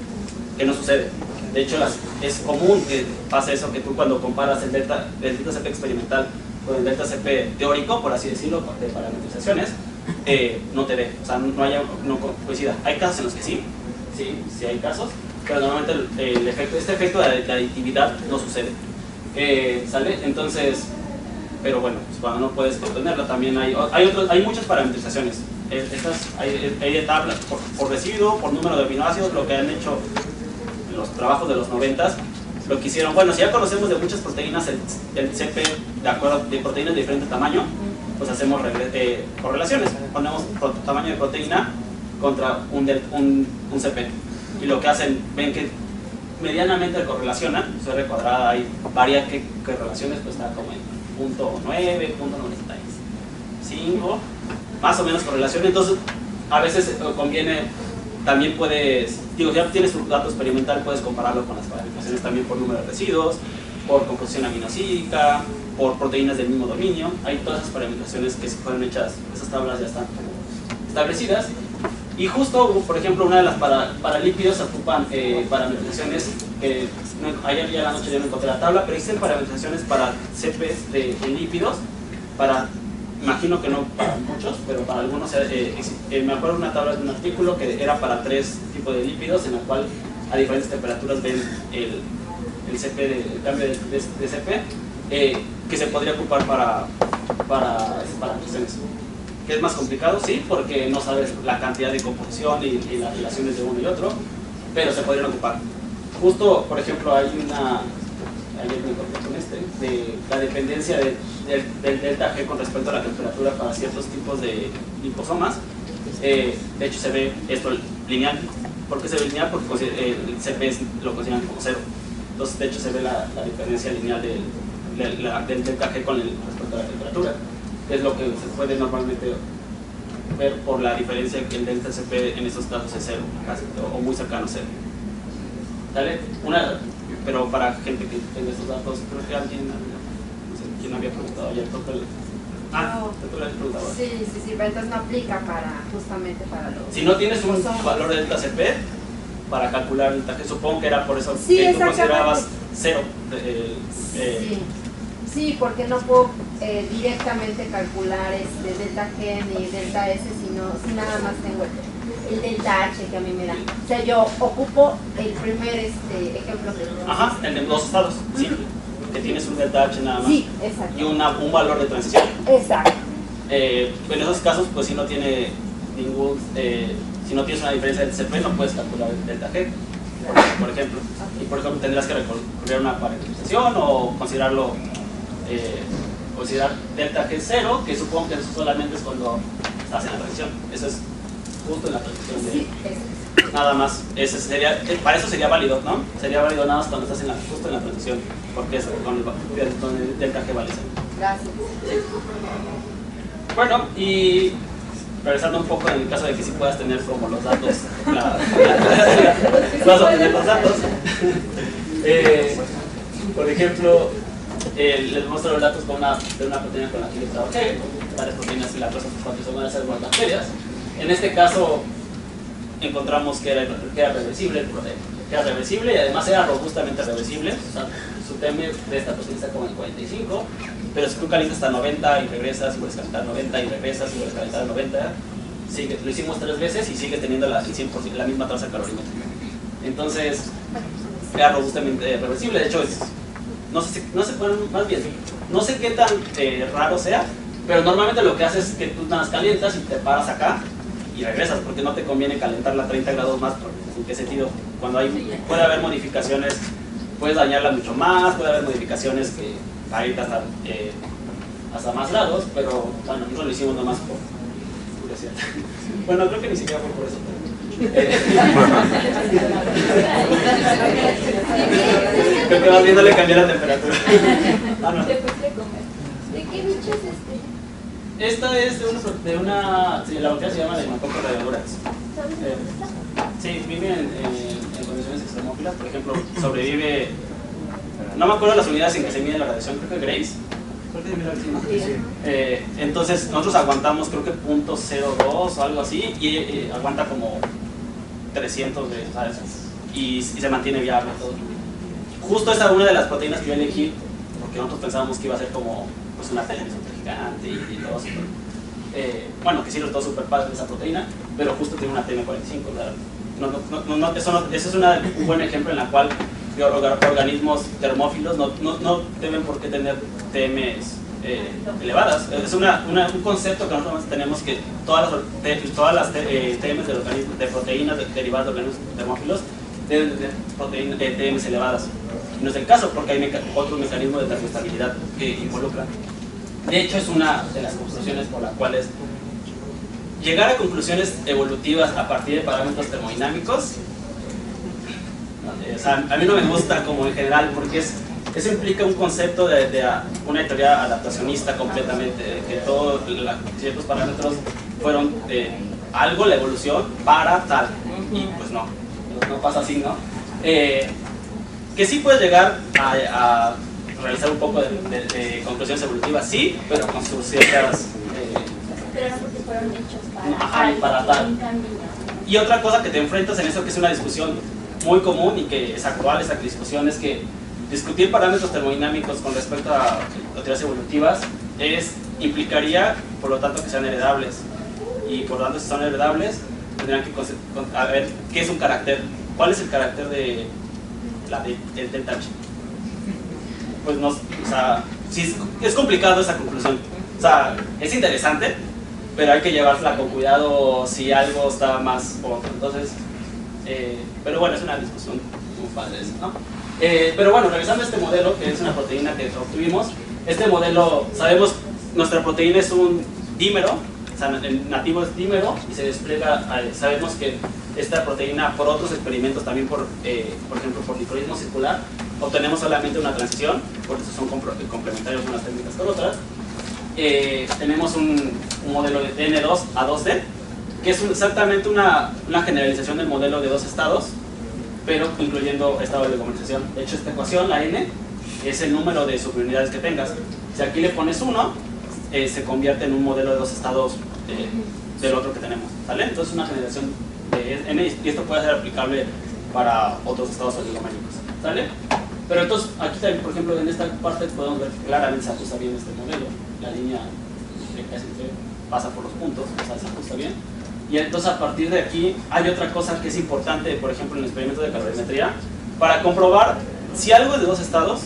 que no sucede. De hecho, es común que pase eso, que tú cuando comparas el delta CP experimental con el delta CP teórico, por así decirlo, de parametrizaciones, no te dé, o sea, no coincida. Hay casos en los que sí hay casos, pero normalmente este efecto de aditividad no sucede. ¿Sale? Entonces, pero bueno, pues cuando no puedes obtenerlo, también hay muchas parametrizaciones. Hay tablas por residuo, por número de aminoácidos, lo que han hecho en los trabajos de los 90s, lo que hicieron, bueno, si ya conocemos de muchas proteínas el CP de acuerdo de proteínas de diferente tamaño, pues hacemos correlaciones, ponemos tamaño de proteína contra un CP, y lo que hacen, ven que medianamente correlacionan, su R cuadrada, hay varias que relaciones, pues está como en 0.9, 0.95, más o menos correlación. Entonces a veces conviene, también puedes, ya tienes tu dato experimental, puedes compararlo con las parametrizaciones también por número de residuos, por composición aminosídica, por proteínas del mismo dominio. Hay todas esas parametrizaciones que se fueron hechas, esas tablas ya están establecidas. Y justo, por ejemplo, una de las para lípidos ocupan parametrizaciones, ayer ya en la noche yo no encontré la tabla, pero existen parametrizaciones para CPs de lípidos, imagino que no para muchos, pero para algunos, me acuerdo de una tabla de un artículo que era para 3 tipos de lípidos, en la cual a diferentes temperaturas ven el CP, el cambio de CP, que se podría ocupar para parametrizaciones. ¿Que es más complicado? Sí, porque no sabes la cantidad de composición y las relaciones de uno y otro, pero se podrían ocupar. Justo, por ejemplo, hay ayer me encontré con de la dependencia del delta G con respecto a la temperatura para ciertos tipos de liposomas. De hecho se ve esto lineal. ¿Por qué se ve lineal? Porque el CP lo consideran como cero. Entonces de hecho se ve la diferencia lineal del delta G con respecto a la temperatura. Es lo que se puede normalmente ver por la diferencia que el delta CP en estos casos es cero, casi, o muy cercano a cero. ¿Sale? Pero para gente que tenga estos datos, creo que alguien, no sé, no había preguntado ayer, creo que tú lo habías preguntado. Sí, pero entonces no aplica justamente para los... Si no tienes un valor de delta CP para calcular el delta G, supongo que era por eso Sí, que tú exactamente. considerabas 0. Sí, porque no puedo directamente calcular delta G ni delta S, si nada más tengo el delta H que a mí me da. O sea, yo ocupo el primer ejemplo que tengo. Ajá, el de dos estados, sí, que tienes un delta H nada más. Sí, exacto. Y un valor de transición. Exacto. En esos casos, pues si no tiene ningún, si no tienes una diferencia del CP, no puedes calcular el delta G, por ejemplo. Y por ejemplo tendrás que recurrir a una parametrización o considerar delta G 0, que supongo que eso solamente es cuando estás en la transición. Eso es justo en la transición de... Sí, Nada más, para eso sería válido, ¿no? Sería válido nada más cuando estás justo en la transición, porque es con el delta G vale 0. gracias. Bueno, y regresando un poco en el caso de que sí puedas tener como los datos, vas a obtener los datos. Por ejemplo, les muestro los datos de una proteína con la que yo trabajé, tales proteínas filatosa-fosfato son las algunas bacterias. En este caso encontramos que era reversible, y además era robustamente reversible. O sea, su TM de esta proteína está como en 45, pero si tú calientas hasta 90 y regresas, y vuelves a calentar 90 y regresas, y vuelves a calentar 90, lo hicimos 3 veces y sigue teniendo la misma tasa calorimétrica. Entonces, era robustamente reversible. De hecho, no sé qué tan raro sea, pero normalmente lo que haces es que tú nada más calientas y te paras acá y regresas, porque no te conviene calentarla a 30 grados más. ¿En qué sentido? Cuando puede haber modificaciones, puedes dañarla mucho más, puede haber modificaciones que va a ir hasta más grados, pero bueno, nosotros lo hicimos nomás por curiosidad. Bueno, creo que ni siquiera fue por eso. Creo que más bien no le cambié la temperatura. No. ¿De qué bicho es este? Esta es de una la bacteria se llama Pneumococcus radiodurans. Sí, vive en condiciones extremófilas. Por ejemplo, sobrevive, no me acuerdo las unidades en que se mide la radiación, creo que Grace. Entonces nosotros aguantamos creo que 0.02 o algo así, y aguanta como 300 de ¿sabes? Y se mantiene viable todo. Justo esa es una de las proteínas que yo elegí, porque nosotros pensábamos que iba a ser como pues, una televisión gigante y todo super, bueno, que sí resultó súper padre esa proteína, pero justo tiene una TM45. Eso es un buen ejemplo en la cual organismos termófilos no deben por qué tener TMs elevadas. Es un concepto que nosotros tenemos, que todas las TMs de proteínas derivadas de organismos termófilos deben tener TMs elevadas. No es el caso, porque hay otros mecanismos de termostabilidad que involucran. De hecho, es una de las conclusiones por las cuales llegar a conclusiones evolutivas a partir de parámetros termodinámicos, o sea, a mí no me gusta como en general, porque eso implica un concepto de una teoría adaptacionista completamente, de que todos ciertos parámetros fueron algo, la evolución, para tal, y pues no pasa así, ¿no? Que sí puedes llegar a realizar un poco de conclusiones evolutivas, sí, pero con sus ciertas... pero no porque fueron hechos para tal. un camino. Y otra cosa que te enfrentas en eso, que es una discusión muy común y que es actual, esa discusión, es que discutir parámetros termodinámicos con respecto a teorías evolutivas implicaría, por lo tanto, que sean heredables. Y por lo tanto, si son heredables, tendrán que ver qué es un carácter, cuál es el carácter del delta H. Pues no, o sea, sí es complicado esa conclusión. O sea, es interesante, pero hay que llevarla con cuidado si algo está más o otro. Entonces, pero bueno, es una discusión muy padre eso, ¿no? Pero bueno, revisando este modelo, que es una proteína que obtuvimos, este modelo, sabemos, nuestra proteína es un dímero, o sea, el nativo es dímero y se despliega, sabemos que esta proteína, por otros experimentos, también por ejemplo, por dicorismo circular, obtenemos solamente una transición, por eso son complementarios unas técnicas con otras. Tenemos un modelo de N2 a 2D, que es exactamente una generalización del modelo de dos estados, pero incluyendo estado de condensación. De hecho, esta ecuación, la N, es el número de subunidades que tengas. Si aquí le pones 1, se convierte en un modelo de 2 estados del otro que tenemos, ¿sale? Entonces una generación de n, y esto puede ser aplicable para otros estados oligoméricos, ¿sale? Pero entonces aquí también, por ejemplo, en esta parte podemos ver que claramente se ajusta bien este modelo, la línea pasa por los puntos, o sea, se ajusta bien. Y entonces a partir de aquí hay otra cosa que es importante, por ejemplo, en el experimento de calorimetría, para comprobar si algo es de 2 estados.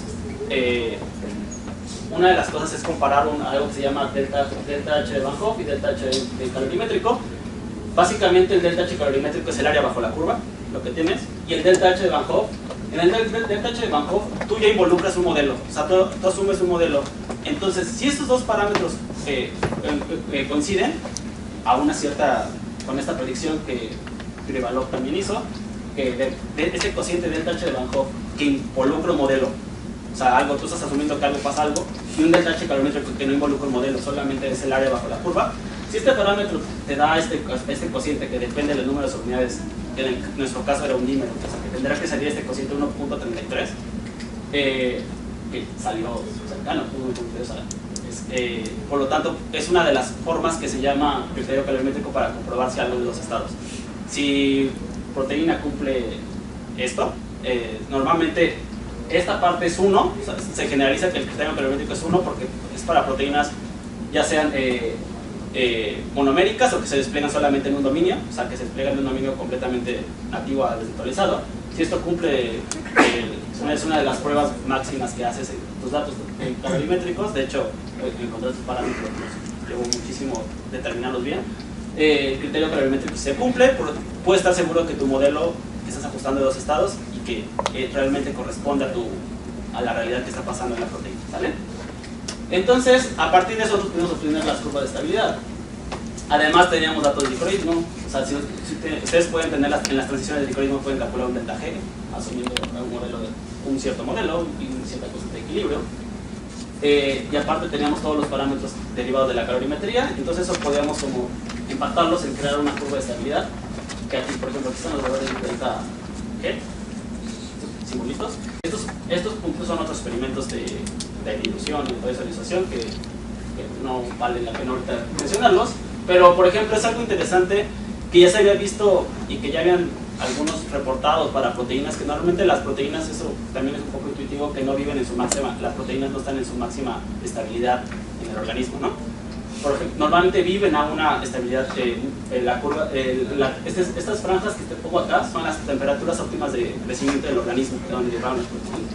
Una de las cosas es comparar algo que se llama delta H de Van Hoff y delta H de calorimétrico. Básicamente el delta H calorimétrico es el área bajo la curva, lo que tienes, y el delta H de Van Hoff, en el delta H de Van Hoff tú ya involucras un modelo, o sea, tú asumes un modelo. Entonces, si estos dos parámetros coinciden a una cierta, con esta predicción que Privalov también hizo, que de ese cociente delta H de Van Hoff que involucra un modelo, o sea, algo, tú estás asumiendo que algo pasa algo, y un delta H calorimétrico que no involucra un modelo, solamente es el área bajo la curva. Si este parámetro te da este cociente que depende del número de unidades, que en nuestro caso era un dímero, o sea, que tendrá que salir este cociente 1.33, que salió cercano, por lo tanto, es una de las formas que se llama criterio calorimétrico para comprobar si algo de 2 estados. Si proteína cumple esto, normalmente esta parte es 1, o sea, se generaliza que el criterio calorimétrico es 1 porque es para proteínas ya sean monoméricas o que se despliegan solamente en un dominio, o sea que se despliegan en un dominio completamente nativo a desvirtualizado. Si esto cumple, es una de las pruebas máximas que haces en tus datos calorimétricos. De hecho, encontrar estos parámetros nos llevó muchísimo determinarlos bien. El criterio calorimétrico se cumple, puedes estar seguro que tu modelo que estás ajustando de 2 estados y que realmente corresponde a la realidad que está pasando en la proteína, ¿sale? Entonces, a partir de eso nosotros pudimos obtener las curvas de estabilidad. Además teníamos datos de dicorismo, o sea, si ustedes pueden tener en las transiciones de dicorismo, pueden calcular un delta G, asumiendo un cierto modelo y una cierta cosa de equilibrio. Y aparte teníamos todos los parámetros derivados de la calorimetría, entonces eso podíamos como impactarlos en crear una curva de estabilidad, que aquí, por ejemplo, aquí están los valores de delta G, simbolitos. Estos puntos son otros experimentos de dilución y de visualización que no vale la pena ahorita mencionarlos, pero por ejemplo es algo interesante que ya se había visto y que ya habían algunos reportados para proteínas, que normalmente las proteínas, eso también es un poco intuitivo, que no viven en su máxima, las proteínas no están en su máxima estabilidad en el organismo, ¿no? Por ejemplo, normalmente viven a una estabilidad en la curva, estas franjas que te pongo acá son las temperaturas óptimas de crecimiento del organismo, que donde llevaron las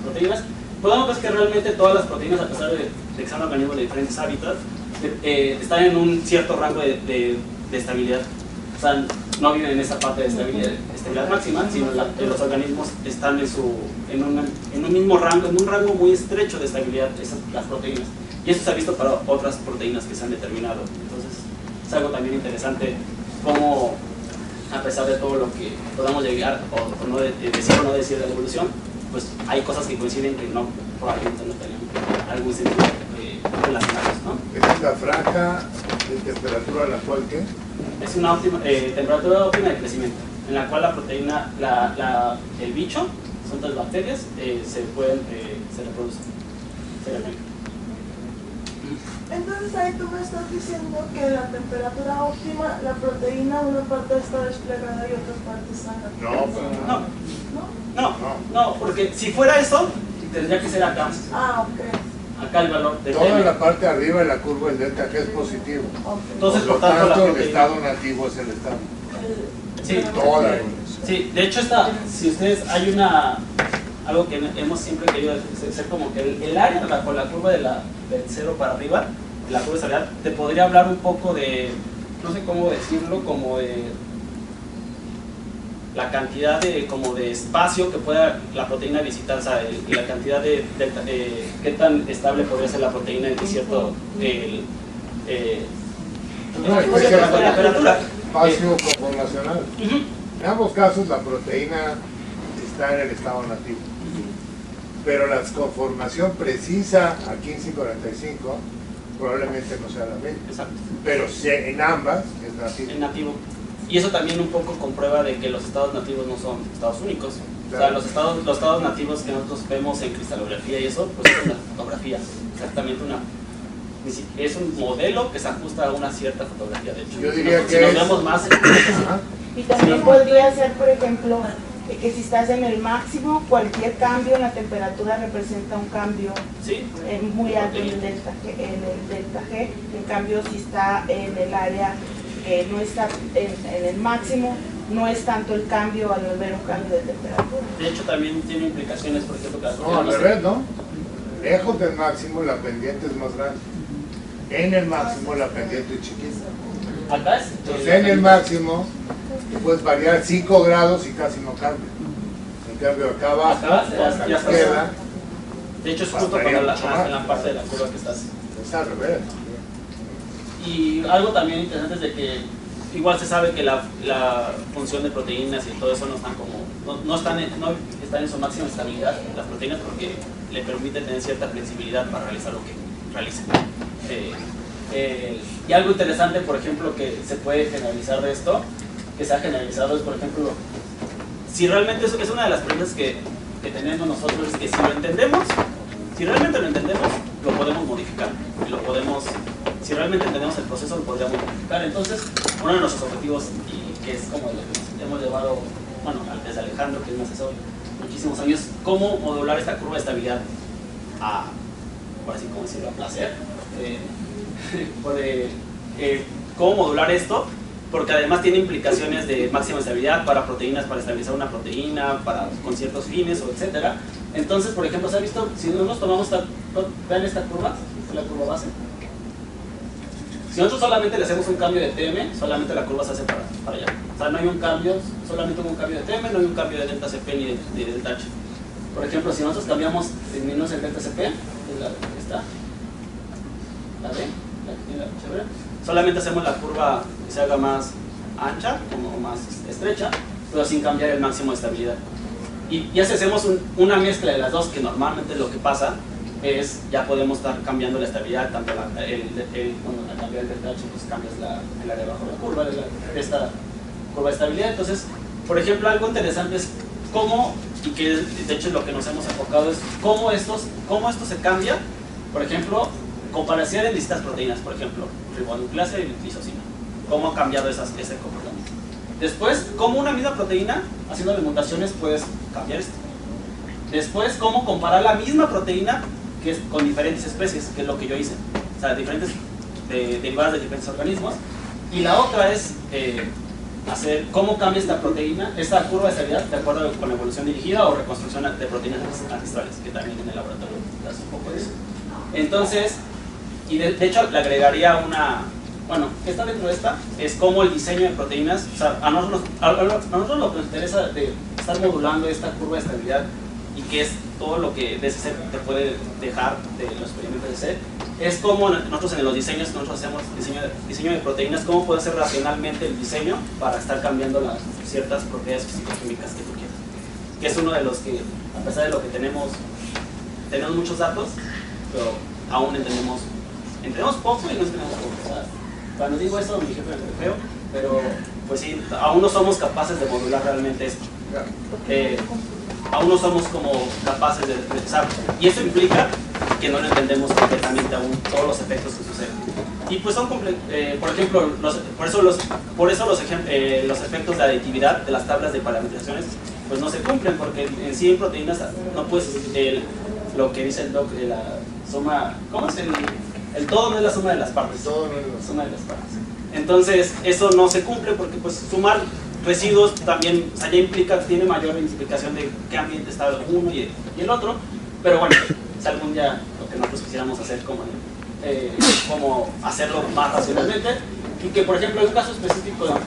proteínas. Podemos ver que realmente todas las proteínas, a pesar de que son organismos de diferentes hábitats, están en un cierto rango de estabilidad. O sea, no viven en esa parte de estabilidad máxima, sino los organismos están en un mismo rango, en un rango muy estrecho de estabilidad, las proteínas. Y eso se ha visto para otras proteínas que se han determinado. Entonces, es algo también interesante cómo, a pesar de todo lo que podamos llegar o no decir o no decir de la evolución, pues hay cosas que coinciden que no, probablemente no tengan algún sentido relacionados, ¿no? Esa es la franja de temperatura a la cual, ¿qué? Es una temperatura óptima de crecimiento, en la cual la proteína, el bicho, son las bacterias, se reproducen, se replican. Entonces ahí tú me estás diciendo que en la temperatura óptima la proteína una parte está desplegada y otra parte está No, pero No, porque si fuera eso, tendría que ser acá. Ah, ok. Acá el valor de toda la parte de arriba de la curva del delta G es positivo. Okay. Entonces, Por lo tanto, la tanto, el proteína- estado nativo es el estado. Sí, Toda la evolución. sí, de hecho si ustedes, hay algo que hemos siempre querido hacer como que el área con la curva del 0 para arriba, la curva de estabilidad, te podría hablar un poco de, no sé cómo decirlo, como de la cantidad de espacio que pueda la proteína visitar, o sea, la cantidad de qué tan estable podría ser la proteína en cierto temperatura. Espacio conformacional. En ambos casos la proteína está en el estado nativo, pero la conformación precisa a 1545 probablemente no sea la misma. Exacto. Pero en ambas es nativo. En nativo. Y eso también un poco comprueba de que los estados nativos no son estados únicos. Claro. O sea, los estados nativos que nosotros vemos en cristalografía y eso, pues es una fotografía, exactamente es un modelo que se ajusta a una cierta fotografía. De hecho, Yo diría si que nos es- vemos más, Ajá. Y también podría ser, por ejemplo, que si estás en el máximo, cualquier cambio en la temperatura representa un cambio sí, muy alto en el delta G. En cambio, si está en el área que no está en el máximo, no es tanto el cambio al ver un cambio de temperatura. de hecho también tiene implicaciones, por ejemplo, que las No, al revés, ¿no? Lejos del máximo la pendiente es más grande. En el máximo la pendiente es chiquita. acá es Entonces en el máximo puedes variar 5 grados y casi no cambia. En cambio acá abajo, Acá, a la ya está. izquierda, de hecho es justo Bastaría cuando mucho más. en la parte de la curva que estás. es al revés. Y algo también interesante es de que igual se sabe que la función de proteínas y todo eso no están como no están en su máxima estabilidad las proteínas, porque le permite tener cierta flexibilidad para realizar lo que realicen. Y algo interesante, por ejemplo, que se puede generalizar de esto, que se ha generalizado, es, por ejemplo, si realmente eso es una de las preguntas que tenemos nosotros, es que si lo entendemos, si realmente lo entendemos, lo podemos modificar. Y lo podemos, si realmente entendemos el proceso, lo podríamos modificar. Entonces, uno de nuestros objetivos, y que es como lo que hemos llevado, bueno, desde Alejandro, que es mi asesor, muchísimos años, cómo modular esta curva de estabilidad a, por así como decirlo, a placer. Cómo modular esto, porque además tiene implicaciones de máxima estabilidad para proteínas, para estabilizar una proteína, con ciertos fines, o etcétera. Entonces, por ejemplo, ¿se ha visto? Si no nos tomamos vean esta curva, la curva base. Si nosotros solamente le hacemos un cambio de TM, solamente la curva se hace para allá. O sea, no hay un cambio, solamente un cambio de TM, no hay un cambio de delta CP ni de delta H. Por ejemplo, si nosotros cambiamos, disminuimos el delta CP, que es la que está, la D, la que tiene la chévere, solamente hacemos la curva que se haga más ancha, como más estrecha, pero sin cambiar el máximo de estabilidad. Y ya si hacemos una mezcla de las dos, que normalmente lo que pasa es, ya podemos estar cambiando la estabilidad, tanto cuando al cambiar el delta H, pues cambias el área bajo la curva, esta curva de estabilidad. Entonces, por ejemplo, algo interesante es cómo, y que de hecho es lo que nos hemos enfocado, es cómo esto se cambia, por ejemplo, comparación de distintas proteínas, por ejemplo, ribonucleasa y lisosina, cómo ha cambiado ese comportamiento. Después, cómo una misma proteína, haciendo mutaciones, puedes cambiar esto. Después, cómo comparar la misma proteína que es con diferentes especies, que es lo que yo hice, o sea, diferentes derivadas de diferentes organismos. Y la otra es hacer cómo cambia esta proteína, esta curva de estabilidad, de acuerdo con la evolución dirigida o reconstrucción de proteínas ancestrales, que también en el laboratorio hace un poco de eso. Entonces, y de hecho le agregaría una, bueno, esta dentro de esta, es como el diseño de proteínas, o sea, a nosotros lo que nos interesa de estar modulando esta curva de estabilidad, y que es todo lo que DSC te puede dejar de los experimentos de C, es como nosotros en los diseños que nosotros hacemos, diseño de proteínas, cómo puede hacer racionalmente el diseño para estar cambiando las ciertas propiedades físico-químicas que tú quieras. Que es uno de los que, a pesar de lo que tenemos muchos datos, pero aún entendemos poco y no entendemos poco. O sea, cuando digo eso, mi jefe me feo, pero pues sí, aún no somos capaces de modular realmente esto. Aún no somos como capaces de pensar, y eso implica que no lo entendemos completamente aún todos los efectos que suceden. Y pues son, por ejemplo, por eso los efectos de aditividad de las tablas de parametrizaciones pues no se cumplen, porque en sí en proteínas no puedes, lo que dice el doc de la suma, ¿cómo es? El todo no es la suma de las partes. Todo no es la suma de las partes. Entonces eso no se cumple, porque pues sumar residuos también, o sea, ya tiene mayor implicación de qué ambiente está uno y el otro, pero bueno, es algún día lo que nosotros quisiéramos hacer como hacerlo más racionalmente. Y que por ejemplo hay un caso específico de la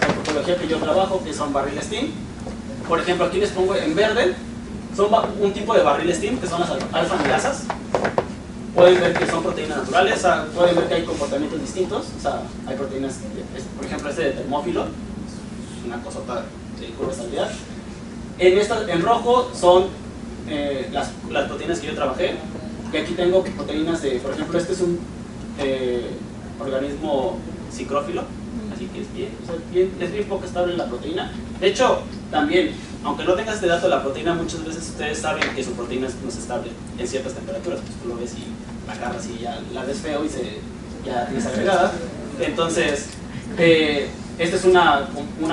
antropología que yo trabajo, que son barriles steam. Por ejemplo, aquí les pongo en verde, son un tipo de barriles steam que son las alfa-amilasas. Pueden ver que son proteínas naturales, o sea, pueden ver que hay comportamientos distintos, o sea, hay proteínas, por ejemplo este de termófilo, una cosota de curva de estabilidad. En rojo son las proteínas que yo trabajé, y aquí tengo proteínas de, por ejemplo, este es un organismo psicrófilo, así que es bien poco estable la proteína. De hecho, también, aunque no tengas este dato de la proteína, muchas veces ustedes saben que su proteína no es estable en ciertas temperaturas, pues tú lo ves y la agarras y ya la ves feo y ya tienes agregada. Entonces, esta es una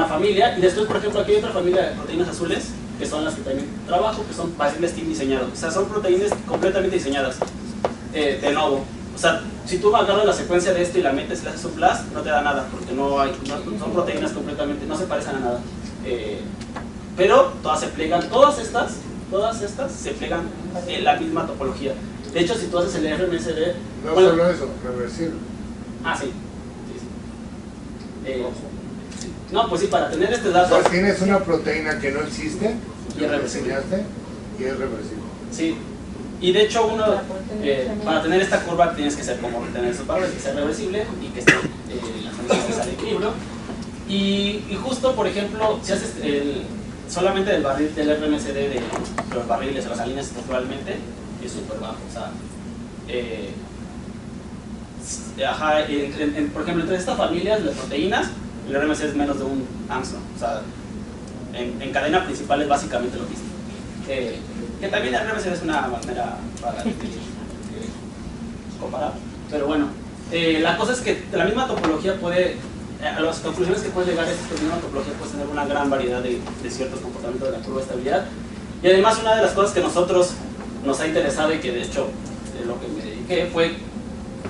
familia, y después, por ejemplo, aquí hay otra familia de proteínas azules, que son las que también trabajo, que son bacillus team diseñados. O sea, son proteínas completamente diseñadas, de nuevo. O sea, si tú agarras la secuencia de esto y la metes y le haces un blast, no te da nada, porque son proteínas completamente, no se parecen a nada. Pero todas se plegan, todas estas se plegan en la misma topología. De hecho, si tú haces el RMSD... No solo eso, reversible. Sí. No, pues sí, para tener este dato... O sea, tienes una proteína que no existe, y es reversible. Y es reversible. Sí. Y de hecho, para tener esta curva tienes que ser como tener esos valores, que sea reversible y que esté las condiciones al equilibrio. Y justo, por ejemplo, si haces solamente del barril del RMSD de los barriles o las alineas estructuralmente, es súper bajo. O sea, por ejemplo, entre estas familias de proteínas, el RMSD es menos de 1 angstrom. O sea, en cadena principal es básicamente lo mismo. Que también el RMSD es una manera para comparar. Pero bueno, la cosa es que la misma topología puede, a las conclusiones que puedes llegar es que la misma topología puede tener una gran variedad de ciertos comportamientos de la curva de estabilidad. Y además, una de las cosas que nosotros nos ha interesado y que de hecho lo que me dediqué fue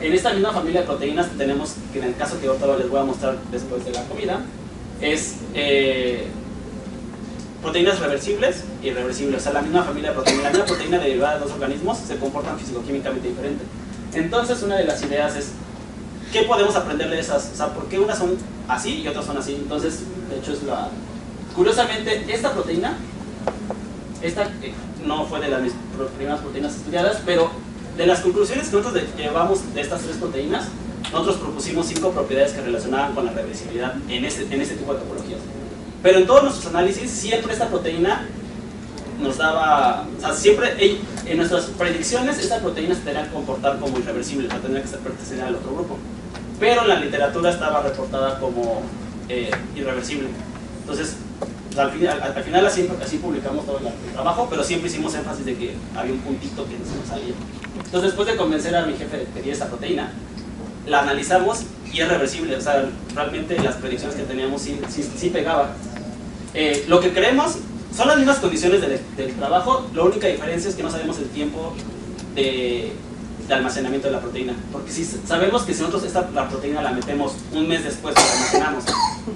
en esta misma familia de proteínas que tenemos, que en el caso que ahorita les voy a mostrar después de la comida, es proteínas reversibles y irreversibles. O sea, la misma familia de proteínas, la misma proteína derivada de dos organismos se comportan fisicoquímicamente diferente. Entonces, una de las ideas es, ¿qué podemos aprender de esas? O sea, ¿por qué unas son así y otras son así? Entonces, de hecho, curiosamente, esta proteína, no fue de las primeras proteínas estudiadas, pero de las conclusiones que nosotros llevamos de estas 3 proteínas, nosotros propusimos 5 propiedades que relacionaban con la reversibilidad en este tipo de topologías. Pero en todos nuestros análisis, siempre esta proteína nos daba, o sea, siempre en nuestras predicciones, esta proteína se tenía que comportar como irreversible, no tendría que pertenecer al otro grupo. Pero en la literatura estaba reportada como irreversible. Entonces, al final así publicamos todo el trabajo, pero siempre hicimos énfasis de que había un puntito que no se nos salía. Entonces, después de convencer a mi jefe de pedir esta proteína, la analizamos y es reversible. O sea, realmente las predicciones que teníamos sí pegaba. Lo que creemos son las mismas condiciones del trabajo, la única diferencia es que no sabemos el tiempo de almacenamiento de la proteína. Porque si sabemos que si nosotros la proteína la metemos un mes después que la almacenamos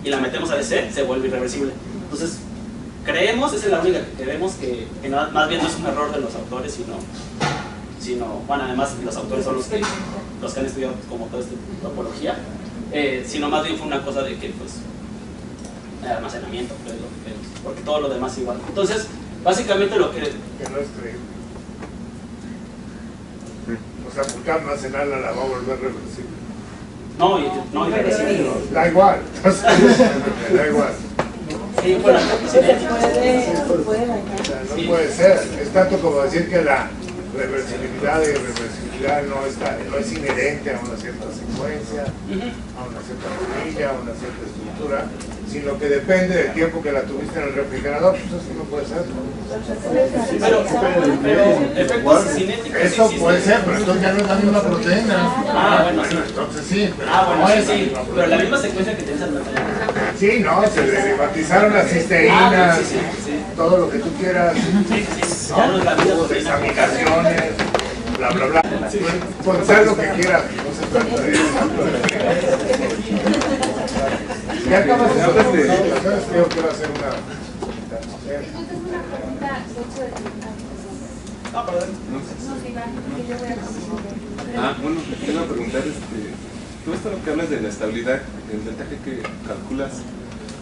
y la metemos a DC, se vuelve irreversible. Entonces, creemos, esa es la única que creemos, que más bien no es un error de los autores, sino bueno, además los autores son los que han estudiado como toda esta topología, sino más bien fue una cosa de que, pues, el almacenamiento, porque todo lo demás es igual. Entonces, básicamente lo que no es creíble. O sea, porque almacenarla la va a volver reversible. No, irreversible. Da igual. Da igual. Sí, bueno, no puede ser. Es tanto como decir que la reversibilidad y irreversibilidad no es inherente a una cierta secuencia, a una cierta familia, a una cierta estructura, sino que depende del tiempo que la tuviste en el refrigerador. Pues eso no puede ser. Pero efectos cinéticos. Eso puede ser, pero entonces ya no es la misma proteína. Bueno, sí. Entonces sí. Bueno, sí. Pero la misma secuencia que tienes al metal. Sí, no, se derivatizaron las cisteínas, sí. todo lo que tú quieras. Sí. Ya no es la misma proteína. Desamigaciones, bla, bla, bla. Pensar lo que quieras, no se trata de eso. Ya acabas de hacer creo que va a ser una... Entonces una pregunta sexo de bueno, te iba a preguntar, todo esto lo que hablas de la estabilidad, el delta G que calculas,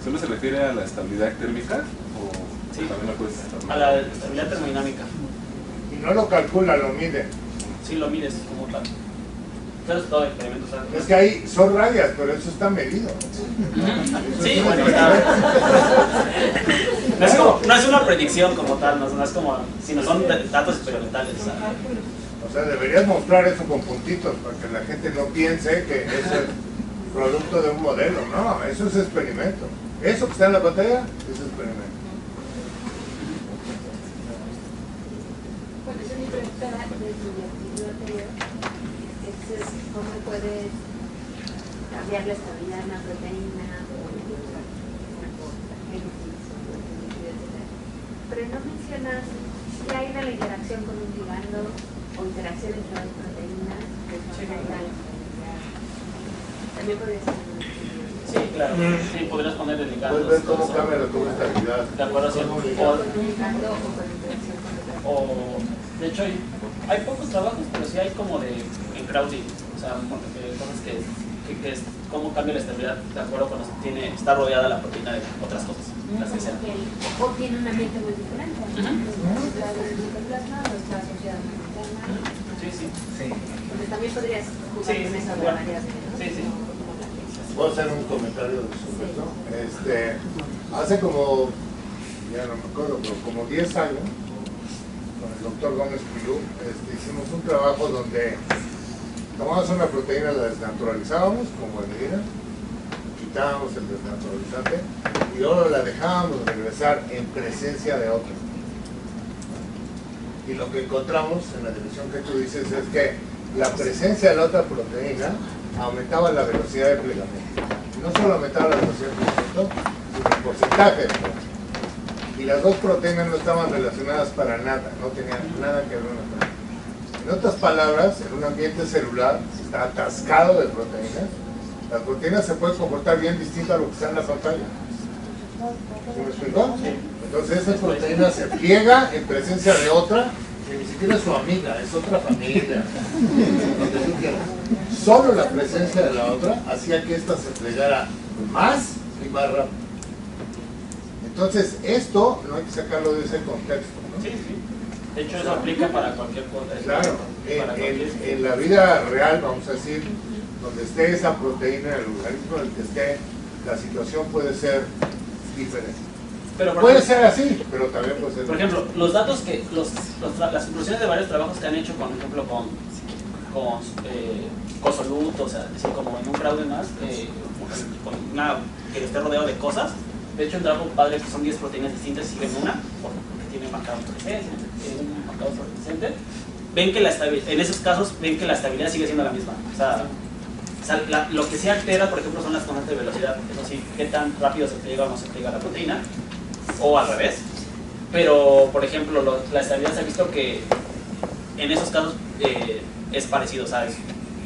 ¿solo se refiere a la estabilidad térmica o sí, también lo puedes estar? A la estabilidad termodinámica. Y no lo calcula, lo mide. Sí, lo mides como tal. Pero es todo experimento. Es que ahí son rayas, pero eso está medido. Sí, bueno, no es una predicción como tal, no es como, sino son datos experimentales. O sea, deberías mostrar eso con puntitos para que la gente no piense que eso es producto de un modelo. No, eso es experimento. Eso que está en la pantalla es experimento. Bueno, esa es mi pregunta de tu anterior. dices, ¿cómo puedes cambiar la estabilidad de una proteína? Pero no mencionas si hay una interacción con un ligando o interacción entre las proteínas que son también podría ser. Sí, claro. Sí, podrías poner el ligando. Puedes ver cómo cambia la estabilidad. De acuerdo a cierto. Con un ligando o con interacción con otra. O, de hecho, hay pocos trabajos, pero sí hay como de en crowding. O sea, cosas que es cómo cambia la estabilidad de acuerdo cuando está rodeada la proteína de otras cosas. Las que sean. O tiene un ambiente muy diferente. La del glutoplasma o está asociada a una proteína. Sí. Entonces también podrías jugar con esa variable, ¿no? Sí. Puedo hacer un comentario sobre esto. Hace como, ya no me acuerdo, pero como 10 años, con el doctor Gómez Puyú, hicimos un trabajo donde tomamos una proteína, la desnaturalizábamos como medida, quitábamos el desnaturalizante y luego la dejábamos regresar en presencia de otra. Y lo que encontramos en la dirección que tú dices es que la presencia de la otra proteína aumentaba la velocidad de plegamiento. Y no solo aumentaba la velocidad de plegamiento, sino el porcentaje de plegamiento. Y las dos proteínas no estaban relacionadas para nada, no tenían nada que ver una con otra. En otras palabras, en un ambiente celular está atascado de proteínas. Las proteínas se pueden comportar bien distinto a lo que está en la pantalla. ¿Sí me explicó? Entonces esa proteína se pliega en presencia de otra, que ni siquiera es su amiga, es otra familia. Donde tú quieras. Solo la presencia de la otra hacía que ésta se plegara más y más rápido. Entonces esto no hay que sacarlo de ese contexto, ¿no? Sí. De hecho, eso aplica para cualquier cosa. Claro, en la vida real, vamos a decir, donde esté esa proteína, en el organismo en el que esté, la situación puede ser diferente. Pero Puede ser así, pero también puede ser por ejemplo, los datos que, las conclusiones de varios trabajos que han hecho, por ejemplo, con Cosoluto, o sea, decir, como en un fraude más, con una que esté rodeado de cosas. De hecho, un trabajo padre que son 10 proteínas distintas y siguen una, porque tiene marcado fluorescencia, tiene un marcado fluorescente. Ven que en esos casos ven que la estabilidad sigue siendo la misma. O sea, lo que se altera, por ejemplo, son las constantes de velocidad. Eso sí, qué tan rápido se pliega o no se pliega la proteína, o al revés. Pero, por ejemplo, la estabilidad se ha visto que en esos casos es parecido, ¿sabes?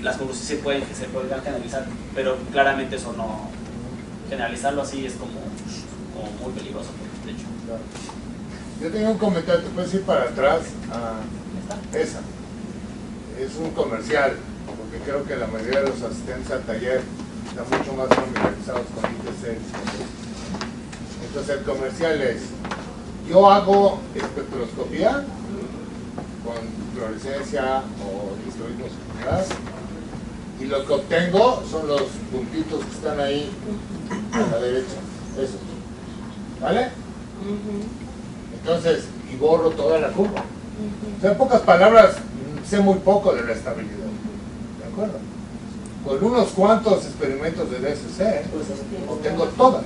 Las conclusiones se pueden generalizar, pero claramente eso no, generalizarlo así es como muy peligroso, de hecho. Claro. Yo tenía un comentario, te puedes ir para atrás a esa. Es un comercial, porque creo que la mayoría de los asistentes al taller están mucho más familiarizados con ITC. Entonces el comercial es, yo hago espectroscopía con fluorescencia o historismo celular y lo que obtengo son los puntitos que están ahí a la derecha, eso, ¿vale? Entonces, y borro toda la curva. O sea, en pocas palabras, sé muy poco de la estabilidad, ¿de acuerdo? Con unos cuantos experimentos de DSC obtengo todas.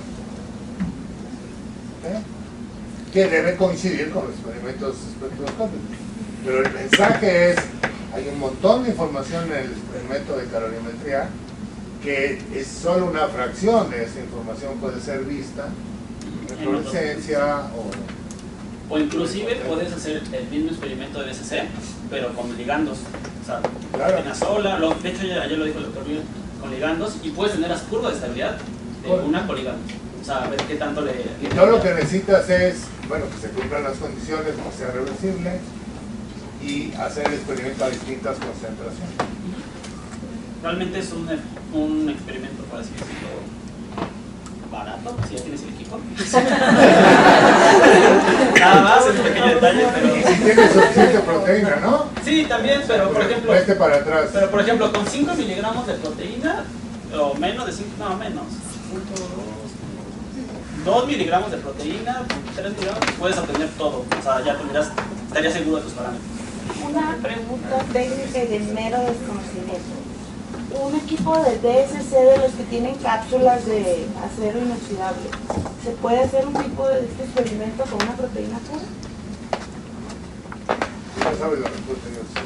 Que debe coincidir con los experimentos espectroscópicos. Pero el mensaje es, hay un montón de información en el experimento de calorimetría que es solo una fracción de esa información puede ser vista en fluorescencia o inclusive puedes hacer el mismo experimento de DSC, pero con ligandos. O sea, claro. Una sola, de hecho ayer lo dijo el doctor Bill, con ligandos, y puedes tener las curvas de estabilidad de una con ligandos. O sea, ver qué tanto le... Y todo lo que necesitas es, bueno, que se cumplan las condiciones, que sea reversible y hacer el experimento a distintas concentraciones. Realmente es un experimento, por así decirlo, barato, si ya tienes el equipo. Nada más, es un pequeño detalle, pero... Y si tienes suficiente proteína, ¿no? Sí, también, pero por ejemplo... Vete para atrás. Pero por ejemplo, con 5 miligramos de proteína, o menos de 5, no, menos. 2 miligramos de proteína, 3 miligramos, puedes obtener todo. O sea, ya estarías seguro de tus parámetros. Una pregunta técnica y de mero desconocimiento. Un equipo de DSC de los que tienen cápsulas de acero inoxidable, ¿se puede hacer un tipo de este experimento con una proteína pura? Ya sabes la respuesta, yo sé.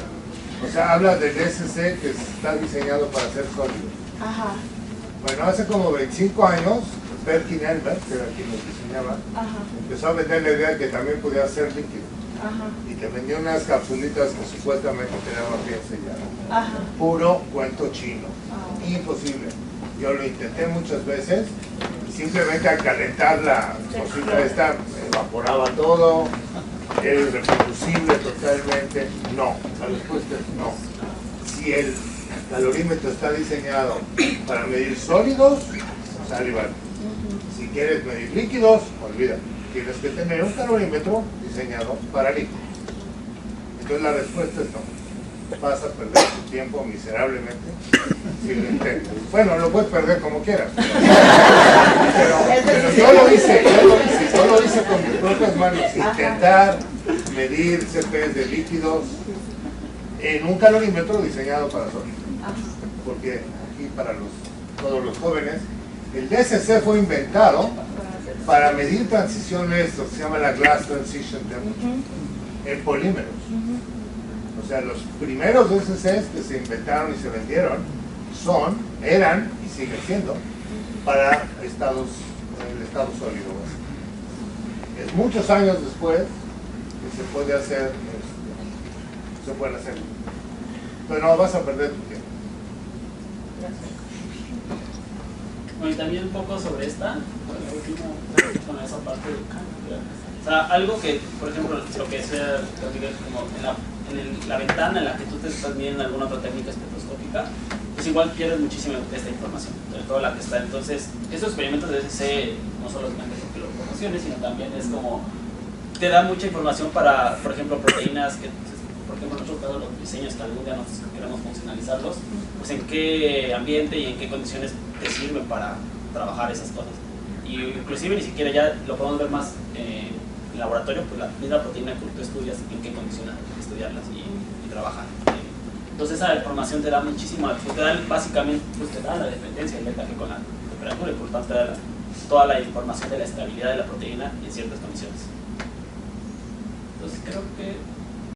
O sea, habla del DSC que está diseñado para ser sólido. Ajá, Bueno, hace como 25 años, Perkin Elmer, que era quien lo diseñaba, ajá, empezó a vender la idea de que también podía ser líquido. ajá, Y te vendió unas capsulitas que supuestamente tenían bien sellado. ajá. Puro cuento chino. Ah. Imposible. Yo lo intenté muchas veces y simplemente al calentar la cosita esta evaporaba todo, era irreproducible totalmente. No, la respuesta es no. Si el calorímetro está diseñado para medir sólidos, sale igual. Si quieres medir líquidos, olvídate. Tienes que tener un calorímetro diseñado para líquidos. Entonces la respuesta es no. Vas a perder tu tiempo miserablemente si lo intentas. Bueno, lo puedes perder como quieras. Pero yo lo hice con mis propias manos. Intentar medir CPs de líquidos en un calorímetro diseñado para sólidos. Porque aquí para todos los jóvenes, el DSC fue inventado para medir transiciones, lo que se llama la Glass Transition Temperature, en polímeros. O sea, los primeros DSCs que se inventaron y se vendieron eran y siguen siendo para el estado sólido. Es muchos años después que se puede hacer, se pueden hacer. Pero no vas a perder tu tiempo. Bueno, y también un poco sobre esta, con esa parte de o sea, algo que, por ejemplo, lo que sea, como en la ventana en la que tú te estás viendo alguna otra técnica espectroscópica, pues igual pierdes muchísima de esta información, sobre todo la que está. Entonces, estos experimentos de DSC no solo es porque lo promociones, sino también es como, te da mucha información para, por ejemplo, proteínas que, por ejemplo, en nuestro caso, los diseños que algún día nosotros queremos funcionalizarlos, pues en qué ambiente y en qué condiciones te sirven para trabajar esas cosas. Y inclusive ni siquiera ya lo podemos ver más en laboratorio, pues la misma proteína que tú estudias, en qué condiciones estudiarlas y trabajar. Entonces esa información te da muchísima, pues te da básicamente, pues te da la dependencia del beta G con la temperatura y por lo tanto te da toda la información de la estabilidad de la proteína en ciertas condiciones. Entonces creo que